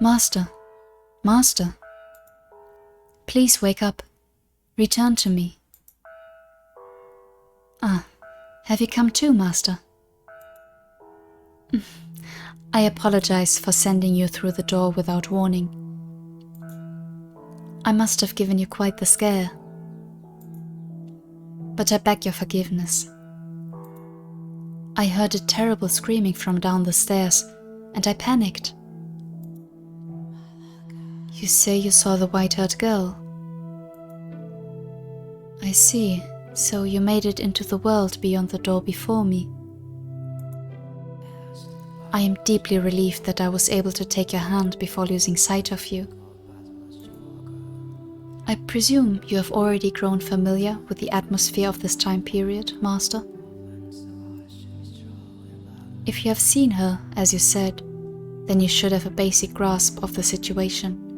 Master, Master, please wake up. Return to me. Ah, have you come too, Master? I apologize for sending you through the door without warning. I must have given you quite the scare. But I beg your forgiveness. I heard a terrible screaming from down the stairs, and I panicked. You say you saw the white-haired girl. I see. So you made it into the world beyond the door before me. I am deeply relieved that I was able to take your hand before losing sight of you. I presume you have already grown familiar with the atmosphere of this time period, Master? If you have seen her, as you said, then you should have a basic grasp of the situation.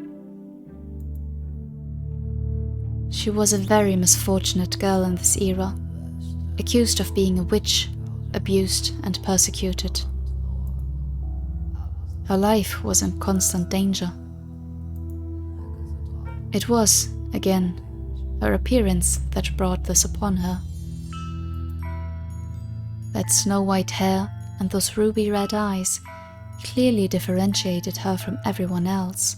She was a very misfortunate girl in this era, accused of being a witch, abused and persecuted. Her life was in constant danger. It was, again, her appearance that brought this upon her. That snow-white hair and those ruby-red eyes clearly differentiated her from everyone else.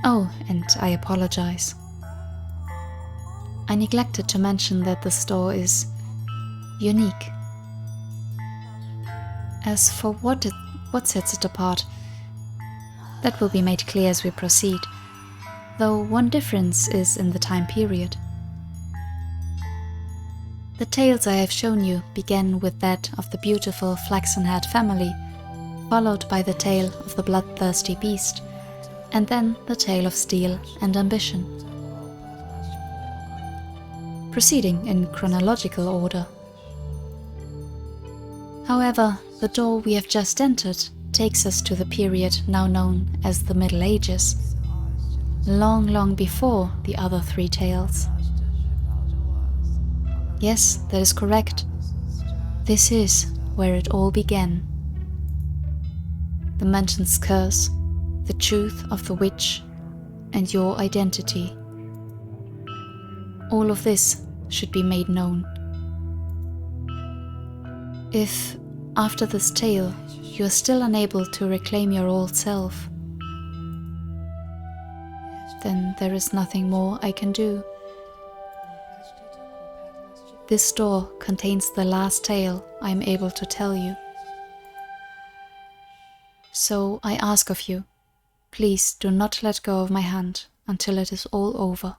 Oh, and I apologize. I neglected to mention that the store is unique. As for what sets it apart, that will be made clear as we proceed, though one difference is in the time period. The tales I have shown you begin with that of the beautiful flaxen-haired family, followed by the tale of the bloodthirsty beast, and then the tale of steel and ambition. Proceeding in chronological order. However, the door we have just entered takes us to the period now known as the Middle Ages, long, long before the other three tales. Yes, that is correct. This is where it all began. The mansion's curse, the truth of the witch, and your identity. All of this should be made known. If, after this tale, you are still unable to reclaim your old self, then there is nothing more I can do. This door contains the last tale I am able to tell you. So I ask of you, please do not let go of my hand until it is all over.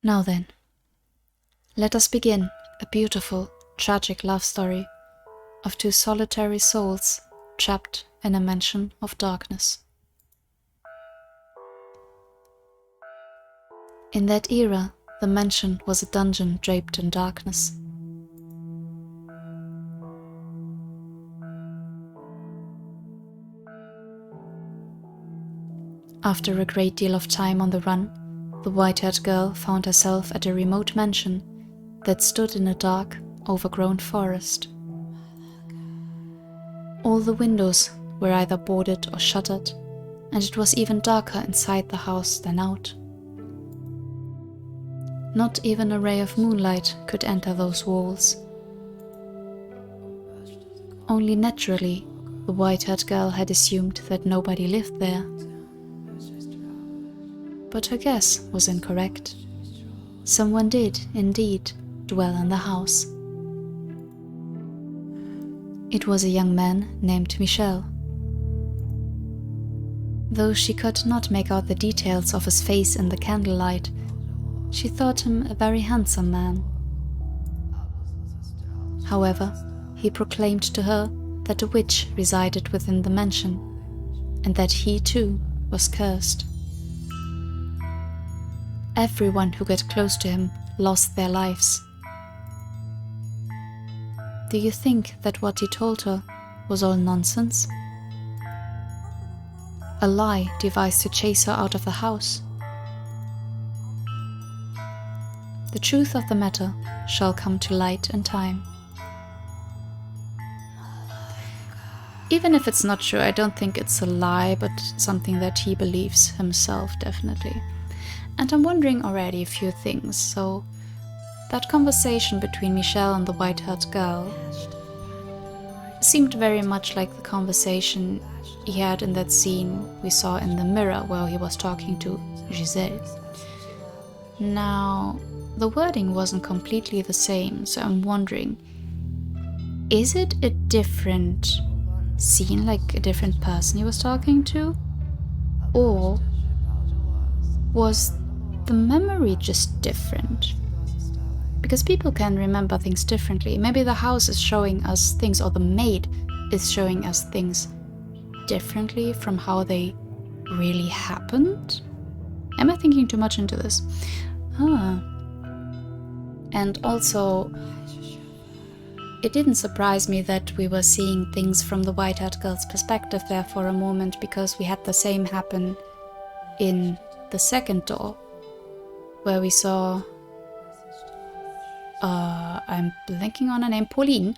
Now then, let us begin a beautiful, tragic love story of two solitary souls trapped in a mansion of darkness. In that era, the mansion was a dungeon draped in darkness. After a great deal of time on the run, the white-haired girl found herself at a remote mansion that stood in a dark, overgrown forest. All the windows were either boarded or shuttered, and it was even darker inside the house than out. Not even a ray of moonlight could enter those walls. Only naturally, the white-haired girl had assumed that nobody lived there. But her guess was incorrect. Someone did, indeed, dwell in the house. It was a young man named Michel. Though she could not make out the details of his face in the candlelight, she thought him a very handsome man. However, he proclaimed to her that a witch resided within the mansion, and that he too was cursed. Everyone who got close to him lost their lives. Do you think that what he told her was all nonsense? A lie devised to chase her out of the house? The truth of the matter shall come to light in time. Even if it's not true, I don't think it's a lie, but something that he believes himself, definitely. And I'm wondering already a few things. So, that conversation between Michel and the white-haired girl seemed very much like the conversation he had in that scene we saw in the mirror where he was talking to Giselle. Now, the wording wasn't completely the same, so I'm wondering, is it a different seen like a different person he was talking to? Or was the memory just different? Because people can remember things differently. Maybe the house is showing us things, or the maid is showing us things differently from how they really happened? Am I thinking too much into this? And also, it didn't surprise me that we were seeing things from the white-haired girl's perspective there for a moment, because we had the same happen in the second door, where we saw, I'm blanking on her name, Pauline,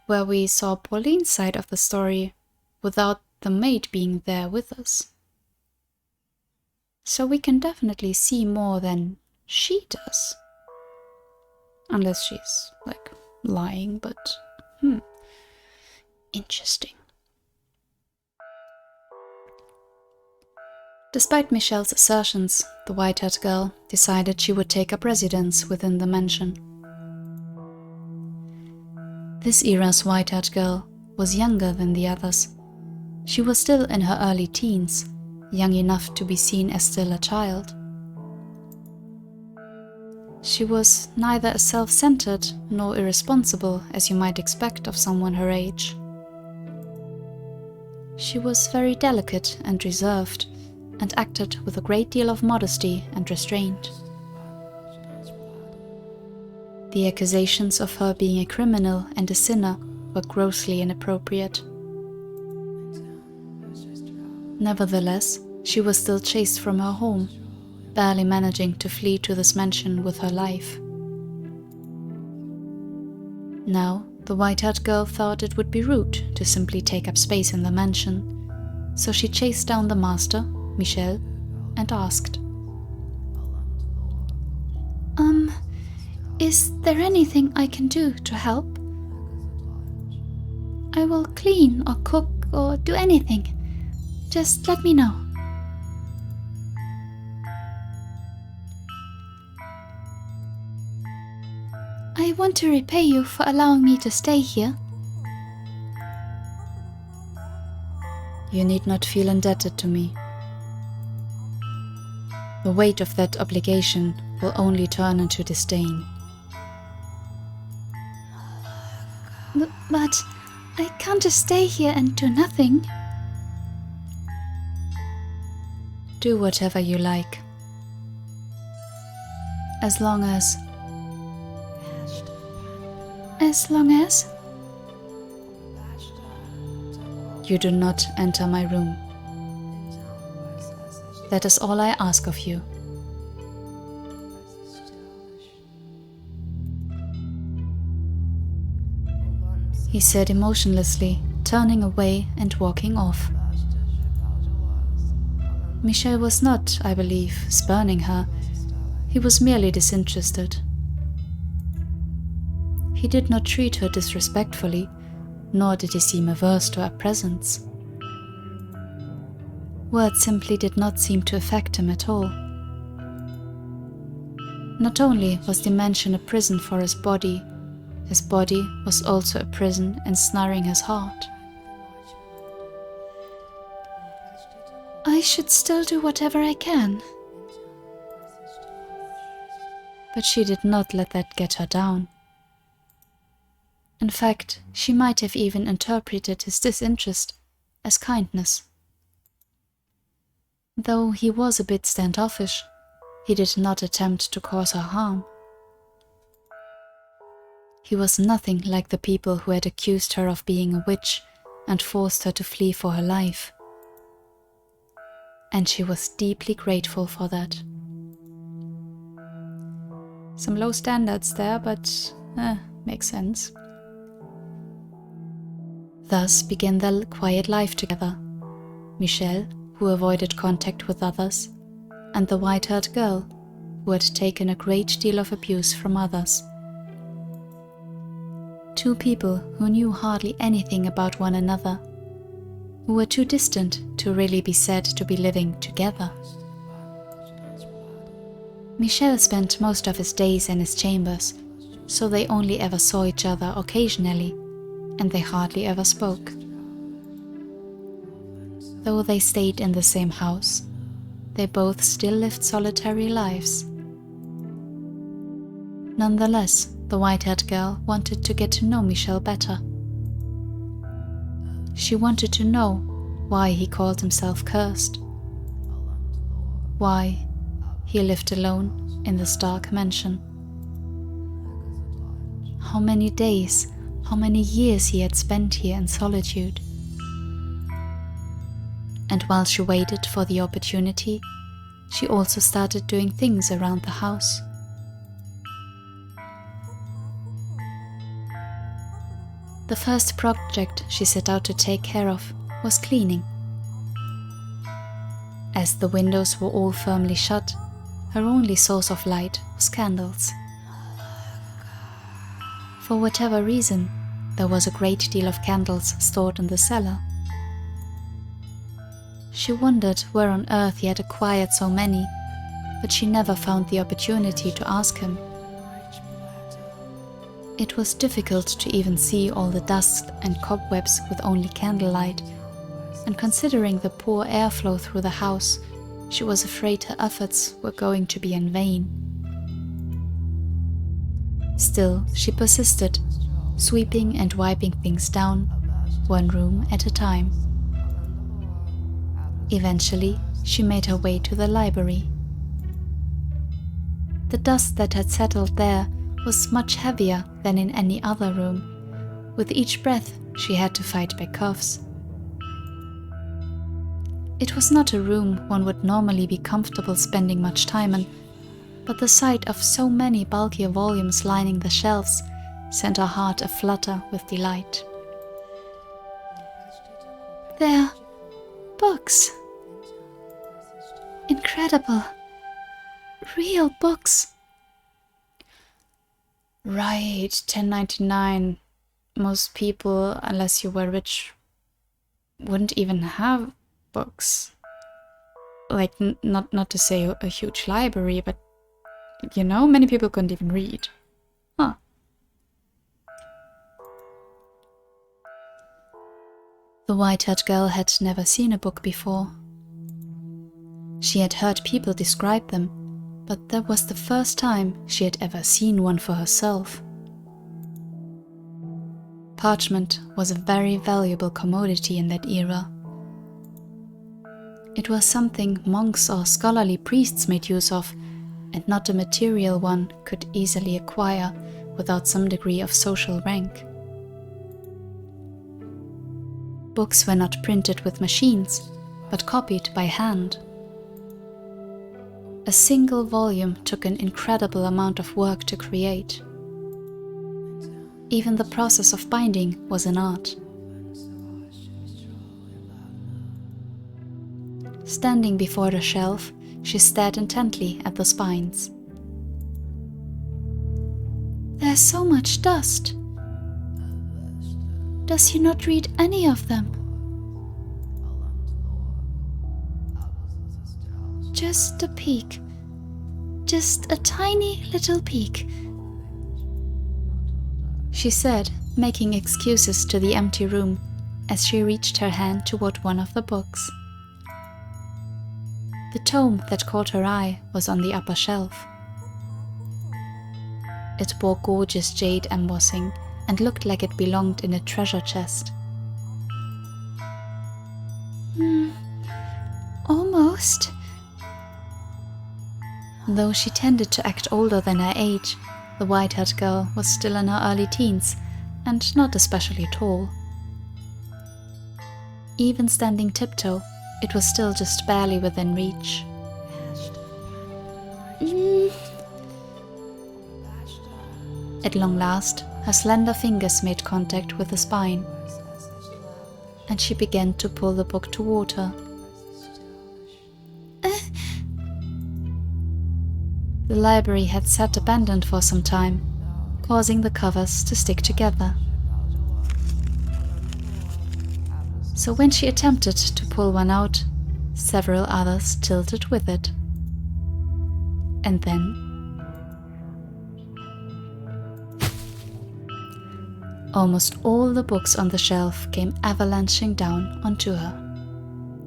where we saw Pauline's side of the story without the maid being there with us. So we can definitely see more than she does. Unless she's, like, lying, but, interesting. Despite Michelle's assertions, the white-haired girl decided she would take up residence within the mansion. This era's white-haired girl was younger than the others. She was still in her early teens, young enough to be seen as still a child. She was neither as self-centered nor irresponsible as you might expect of someone her age. She was very delicate and reserved, and acted with a great deal of modesty and restraint. The accusations of her being a criminal and a sinner were grossly inappropriate. Nevertheless, she was still chased from her home, barely managing to flee to this mansion with her life. Now, the white-haired girl thought it would be rude to simply take up space in the mansion, so she chased down the master, Michel, and asked, Is there anything I can do to help? I will clean or cook or do anything. Just let me know. I want to repay you for allowing me to stay here. You need not feel indebted to me. The weight of that obligation will only turn into disdain. But I can't just stay here and do nothing. Do whatever you like. As long as... As long as? You do not enter my room. That is all I ask of you. He said emotionlessly, turning away and walking off. Michel was not, I believe, spurning her. He was merely disinterested. He did not treat her disrespectfully, nor did he seem averse to her presence. Words simply did not seem to affect him at all. Not only was the mansion a prison for his body was also a prison ensnaring his heart. I should still do whatever I can. But she did not let that get her down. In fact, she might have even interpreted his disinterest as kindness. Though he was a bit standoffish, he did not attempt to cause her harm. He was nothing like the people who had accused her of being a witch and forced her to flee for her life. And she was deeply grateful for that. Some low standards there, but makes sense. Thus began their quiet life together. Michel, who avoided contact with others, and the white-haired girl, who had taken a great deal of abuse from others. Two people who knew hardly anything about one another, who were too distant to really be said to be living together. Michel spent most of his days in his chambers, so they only ever saw each other occasionally, and they hardly ever spoke. Though they stayed in the same house, they both still lived solitary lives. Nonetheless, the white-haired girl wanted to get to know Michel better. She wanted to know why he called himself cursed. Why he lived alone in this dark mansion. How many days, how many years he had spent here in solitude. And while she waited for the opportunity, she also started doing things around the house. The first project she set out to take care of was cleaning. As the windows were all firmly shut, her only source of light was candles. For whatever reason, there was a great deal of candles stored in the cellar. She wondered where on earth he had acquired so many, but she never found the opportunity to ask him. It was difficult to even see all the dust and cobwebs with only candlelight, and considering the poor airflow through the house, she was afraid her efforts were going to be in vain. Still, she persisted, sweeping and wiping things down, one room at a time. Eventually, she made her way to the library. The dust that had settled there was much heavier than in any other room. With each breath, she had to fight back coughs. It was not a room one would normally be comfortable spending much time in, but the sight of so many bulkier volumes lining the shelves sent her heart aflutter with delight. They're books. Incredible. Real books. Right, 10.99. Most people, unless you were rich, wouldn't even have books. Like, not to say a huge library, but, you know, many people couldn't even read. Huh. The white-haired girl had never seen a book before. She had heard people describe them, but that was the first time she had ever seen one for herself. Parchment was a very valuable commodity in that era. It was something monks or scholarly priests made use of, and not a material one could easily acquire without some degree of social rank. Books were not printed with machines, but copied by hand. A single volume took an incredible amount of work to create. Even the process of binding was an art. Standing before the shelf, she stared intently at the spines. There's so much dust. Does he not read any of them? Just a peek. Just a tiny little peek, she said, making excuses to the empty room as she reached her hand toward one of the books. The tome that caught her eye was on the upper shelf. It bore gorgeous jade embossing and looked like it belonged in a treasure chest. Almost. Though she tended to act older than her age, the white-haired girl was still in her early teens and not especially tall. Even standing tiptoe, it was still just barely within reach. At long last, her slender fingers made contact with the spine, and she began to pull the book toward her. The library had sat abandoned for some time, causing the covers to stick together. So when she attempted to pull one out, several others tilted with it. And then almost all the books on the shelf came avalanching down onto her.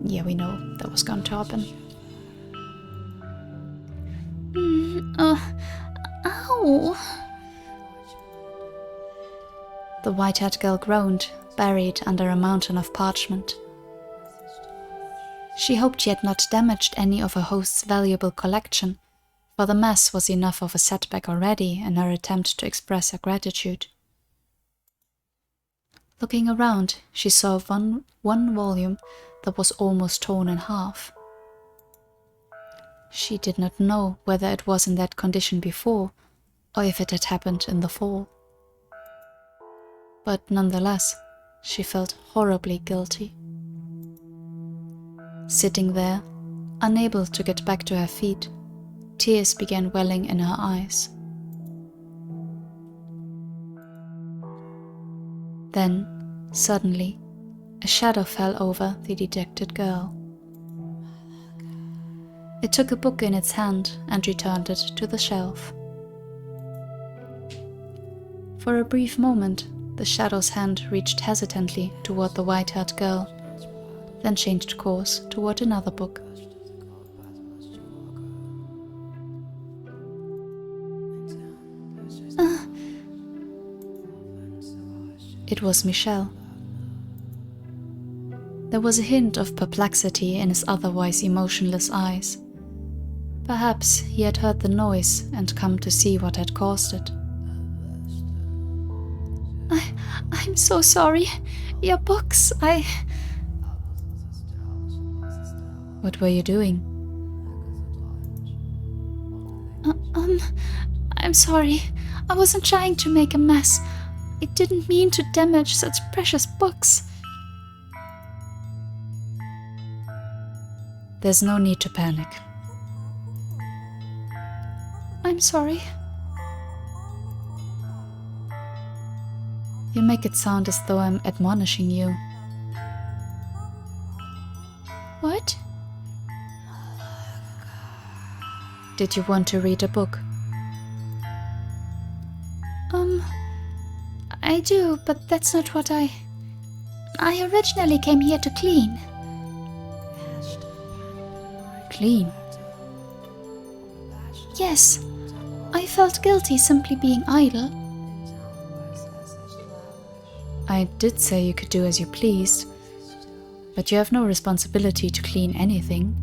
Yeah, we know that was going to happen. Ow! The white-haired girl groaned, buried under a mountain of parchment. She hoped she had not damaged any of her host's valuable collection, for the mess was enough of a setback already in her attempt to express her gratitude. Looking around, she saw one volume that was almost torn in half. She did not know whether it was in that condition before, or if it had happened in the fall. But nonetheless, she felt horribly guilty. Sitting there, unable to get back to her feet, tears began welling in her eyes. Then, suddenly, a shadow fell over the dejected girl. It took a book in its hand and returned it to the shelf. For a brief moment, the shadow's hand reached hesitantly toward the white-haired girl, then changed course toward another book. It was Michel. There was a hint of perplexity in his otherwise emotionless eyes. Perhaps he had heard the noise and come to see what had caused it. I'm so sorry. Your books, What were you doing? I'm sorry. I wasn't trying to make a mess. I didn't mean to damage such precious books. There's no need to panic. I'm sorry. You make it sound as though I'm admonishing you. What? Did you want to read a book? I do, but that's not what I originally came here to clean. Clean? Yes. I felt guilty simply being idle. I did say you could do as you pleased, but you have no responsibility to clean anything.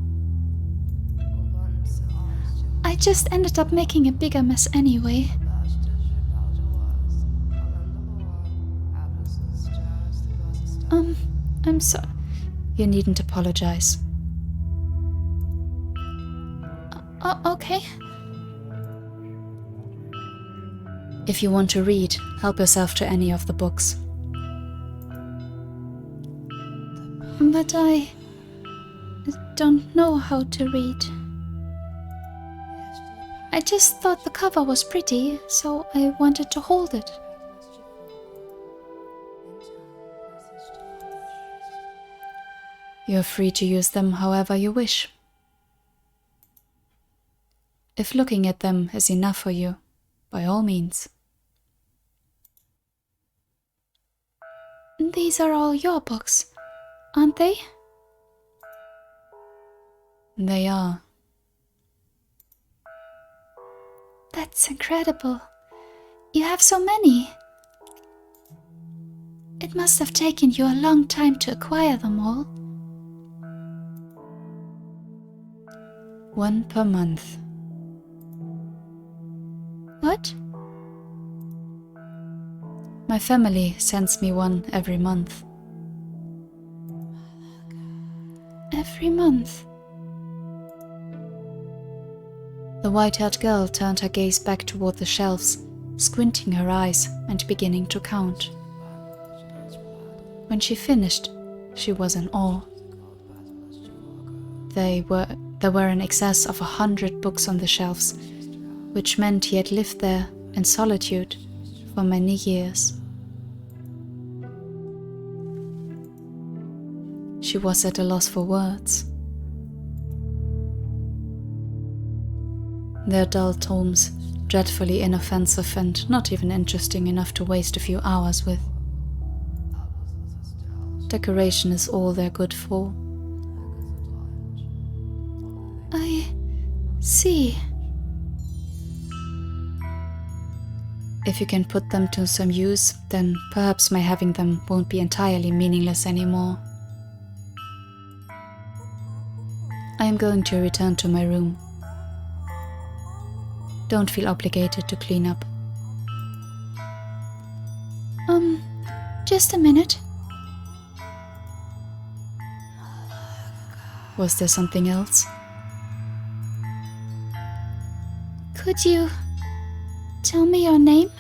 I just ended up making a bigger mess anyway. I'm sorry. You needn't apologize. Okay. If you want to read, help yourself to any of the books. But I don't know how to read. I just thought the cover was pretty, so I wanted to hold it. You're free to use them however you wish. If looking at them is enough for you, by all means. These are all your books, aren't they? They are. That's incredible. You have so many. It must have taken you a long time to acquire them all. One per month. What? My family sends me one every month. Every month? The white-haired girl turned her gaze back toward the shelves, squinting her eyes and beginning to count. When she finished, she was in awe. There were in excess of 100 books on the shelves, which meant he had lived there in solitude for many years. She was at a loss for words. Their dull tomes, dreadfully inoffensive and not even interesting enough to waste a few hours with. Decoration is all they're good for. See. If you can put them to some use, then perhaps my having them won't be entirely meaningless anymore. I am going to return to my room. Don't feel obligated to clean up. Just a minute. Was there something else? Could you tell me your name?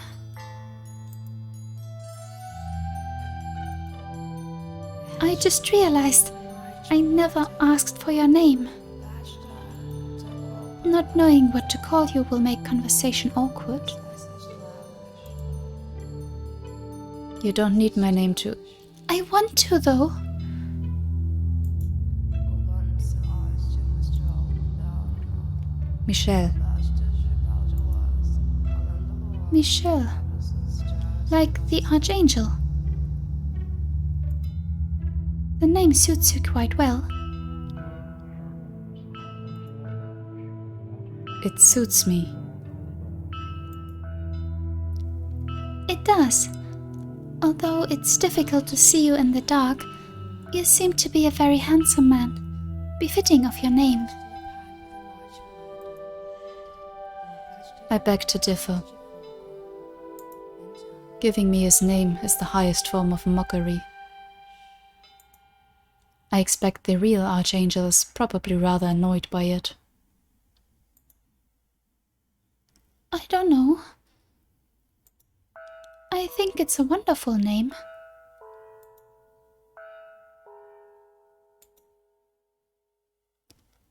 I just realized I never asked for your name. Not knowing what to call you will make conversation awkward. You don't need my name to... I want to, though. Michelle. Michelle. Like the Archangel. The name suits you quite well. It suits me. It does. Although it's difficult to see you in the dark, you seem to be a very handsome man, befitting of your name. I beg to differ. Giving me his name is the highest form of mockery. I expect the real Archangel is probably rather annoyed by it. I don't know. I think it's a wonderful name.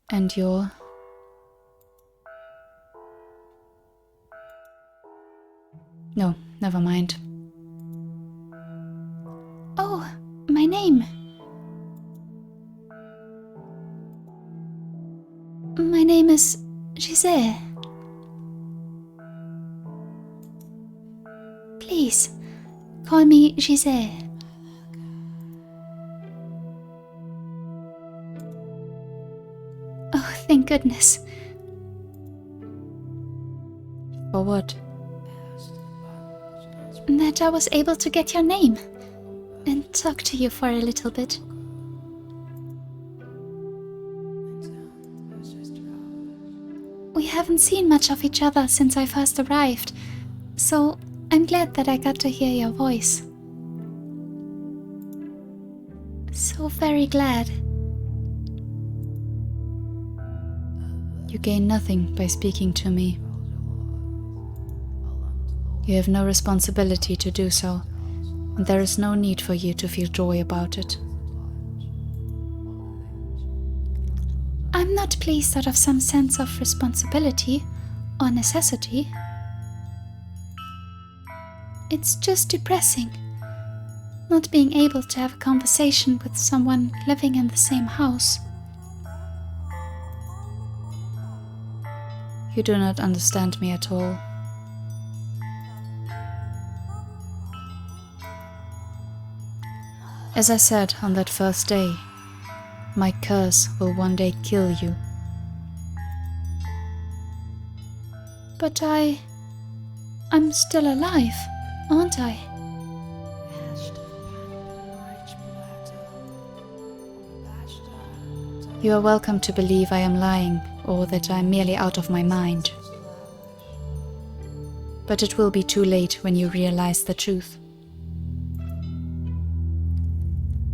And your... No, never mind. Oh, my name. My name is Giselle. Please, call me Giselle. Oh, thank goodness. For what? That I was able to get your name and talk to you for a little bit. We haven't seen much of each other since I first arrived, so I'm glad that I got to hear your voice. So very glad. You gain nothing by speaking to me. You have no responsibility to do so, and there is no need for you to feel joy about it. I'm not pleased out of some sense of responsibility or necessity. It's just depressing, not being able to have a conversation with someone living in the same house. You do not understand me at all. As I said on that first day, my curse will one day kill you. But I'm still alive, aren't I? You are welcome to believe I am lying, or that I am merely out of my mind. But it will be too late when you realize the truth.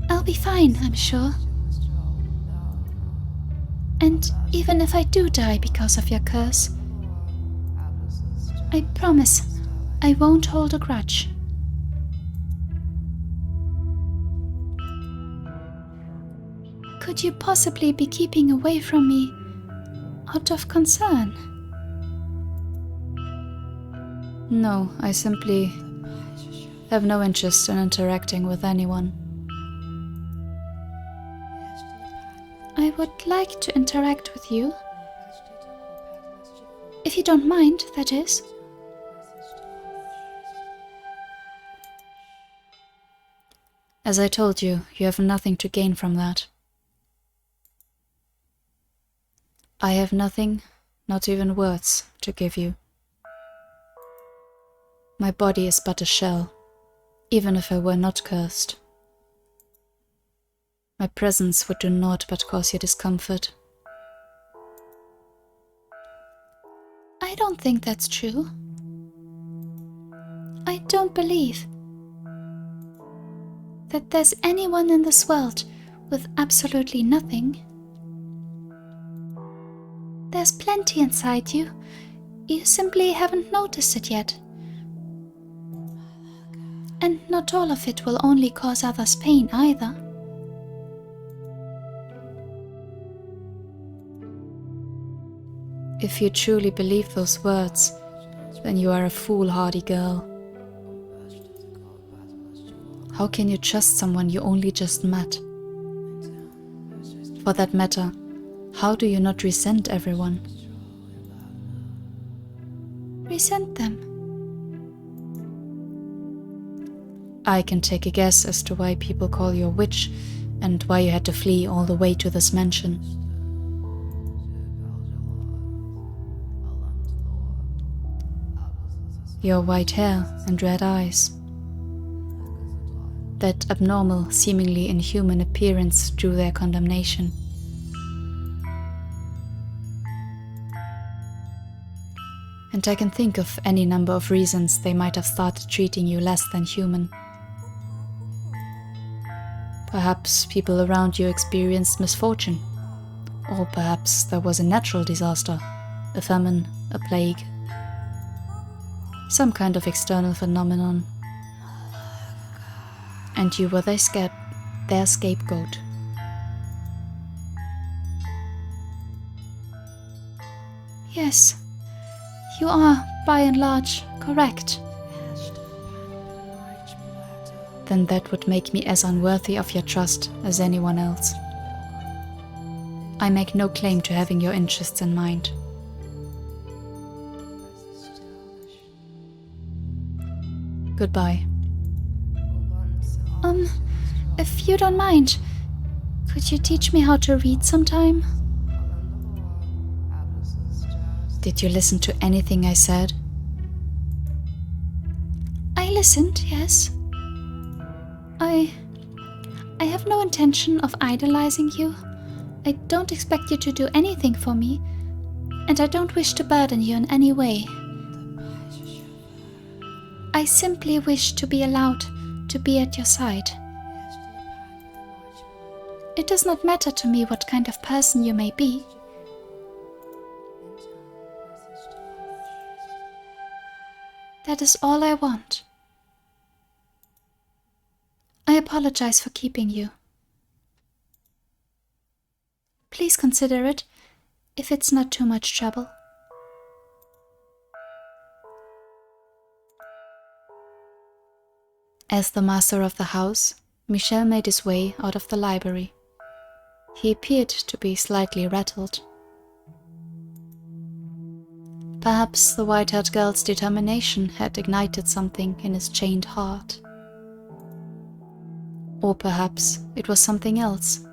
I'll be fine, I'm sure. And even if I do die because of your curse, I promise I won't hold a grudge. Could you possibly be keeping away from me out of concern? No, I simply have no interest in interacting with anyone. I would like to interact with you. If you don't mind, that is. As I told you, you have nothing to gain from that. I have nothing, not even words to give you. My body is but a shell, even if I were not cursed. My presence would do naught but cause you discomfort. I don't think that's true. I don't believe that there's anyone in this world with absolutely nothing. There's plenty inside you. You simply haven't noticed it yet. And not all of it will only cause others pain either. If you truly believe those words, then you are a foolhardy girl. How can you trust someone you only just met? For that matter, how do you not resent everyone? Resent them. I can take a guess as to why people call you a witch and why you had to flee all the way to this mansion. Your white hair and red eyes. That abnormal, seemingly inhuman appearance drew their condemnation. And I can think of any number of reasons they might have started treating you less than human. Perhaps people around you experienced misfortune. Or perhaps there was a natural disaster, a famine, a plague. Some kind of external phenomenon. And you were their scapegoat. Yes, you are, by and large, correct. Then that would make me as unworthy of your trust as anyone else. I make no claim to having your interests in mind. Goodbye. If you don't mind, could you teach me how to read sometime? Did you listen to anything I said? I listened, yes. I have no intention of idolizing you. I don't expect you to do anything for me, and I don't wish to burden you in any way. I simply wish to be allowed to be at your side. It does not matter to me what kind of person you may be. That is all I want. I apologize for keeping you. Please consider it, if it's not too much trouble. As the master of the house, Michel made his way out of the library. He appeared to be slightly rattled. Perhaps the white-haired girl's determination had ignited something in his chained heart. Or perhaps it was something else.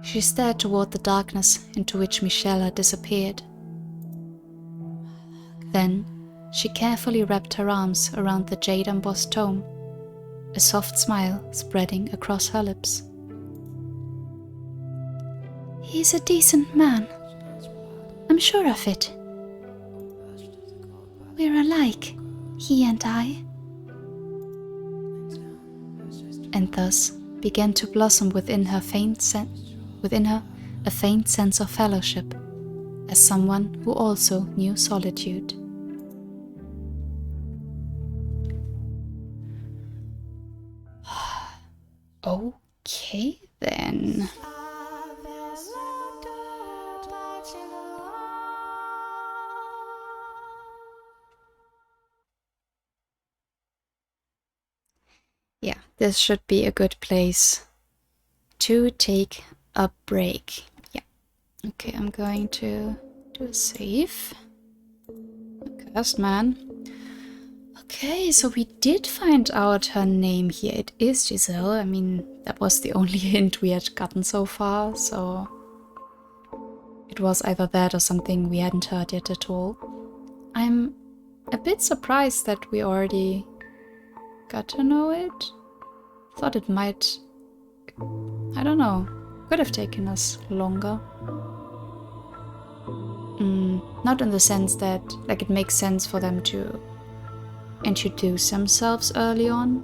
She stared toward the darkness into which Michel had disappeared. Then she carefully wrapped her arms around the jade-embossed tome, a soft smile spreading across her lips. He's a decent man. I'm sure of it. We're alike, he and I. And thus began to blossom within her a faint sense of fellowship, as someone who also knew solitude. Okay, then. Yeah, this should be a good place to take a break. Yeah. Okay, I'm going to do a save. Cursed man. Okay, so we did find out her name here. It is Giselle. I mean, that was the only hint we had gotten so far, so... it was either that or something we hadn't heard yet at all. I'm a bit surprised that we already got to know it. Thought it might, I don't know, could have taken us longer. Not in the sense that, like, it makes sense for them to introduce themselves early on,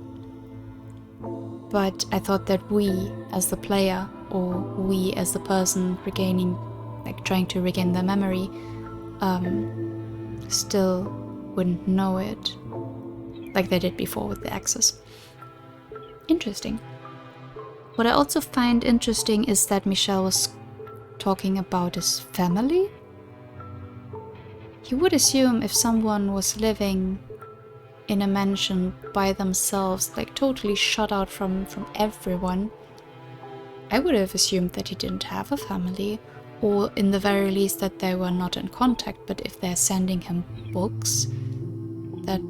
but I thought that we, as the player, or we as the person regaining, like, trying to regain their memory, still wouldn't know it, like they did before with the access. Interesting. What I also find interesting is that Michel was talking about his family. You would assume if someone was living in a mansion by themselves, like totally shut out from everyone, I would have assumed that he didn't have a family, or in the very least that they were not in contact. But if they're sending him books, that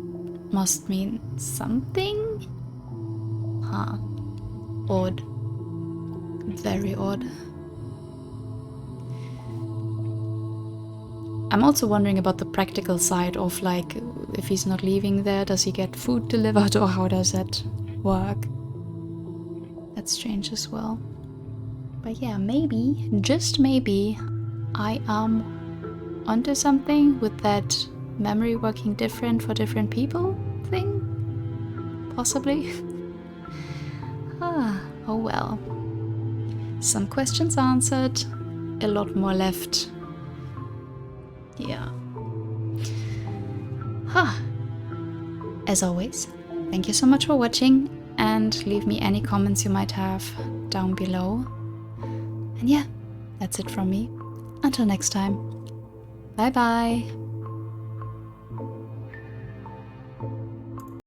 must mean something? Huh. Odd. Very odd. I'm also wondering about the practical side of, like, if he's not leaving there, does he get food delivered, or how does that work? That's strange as well. But yeah, maybe, just maybe, I am onto something with that memory working different for different people thing? Possibly? Oh well. Some questions answered, a lot more left. Yeah. As always, thank you so much for watching, and leave me any comments you might have down below. And yeah, that's it from me. Until next time. Bye bye.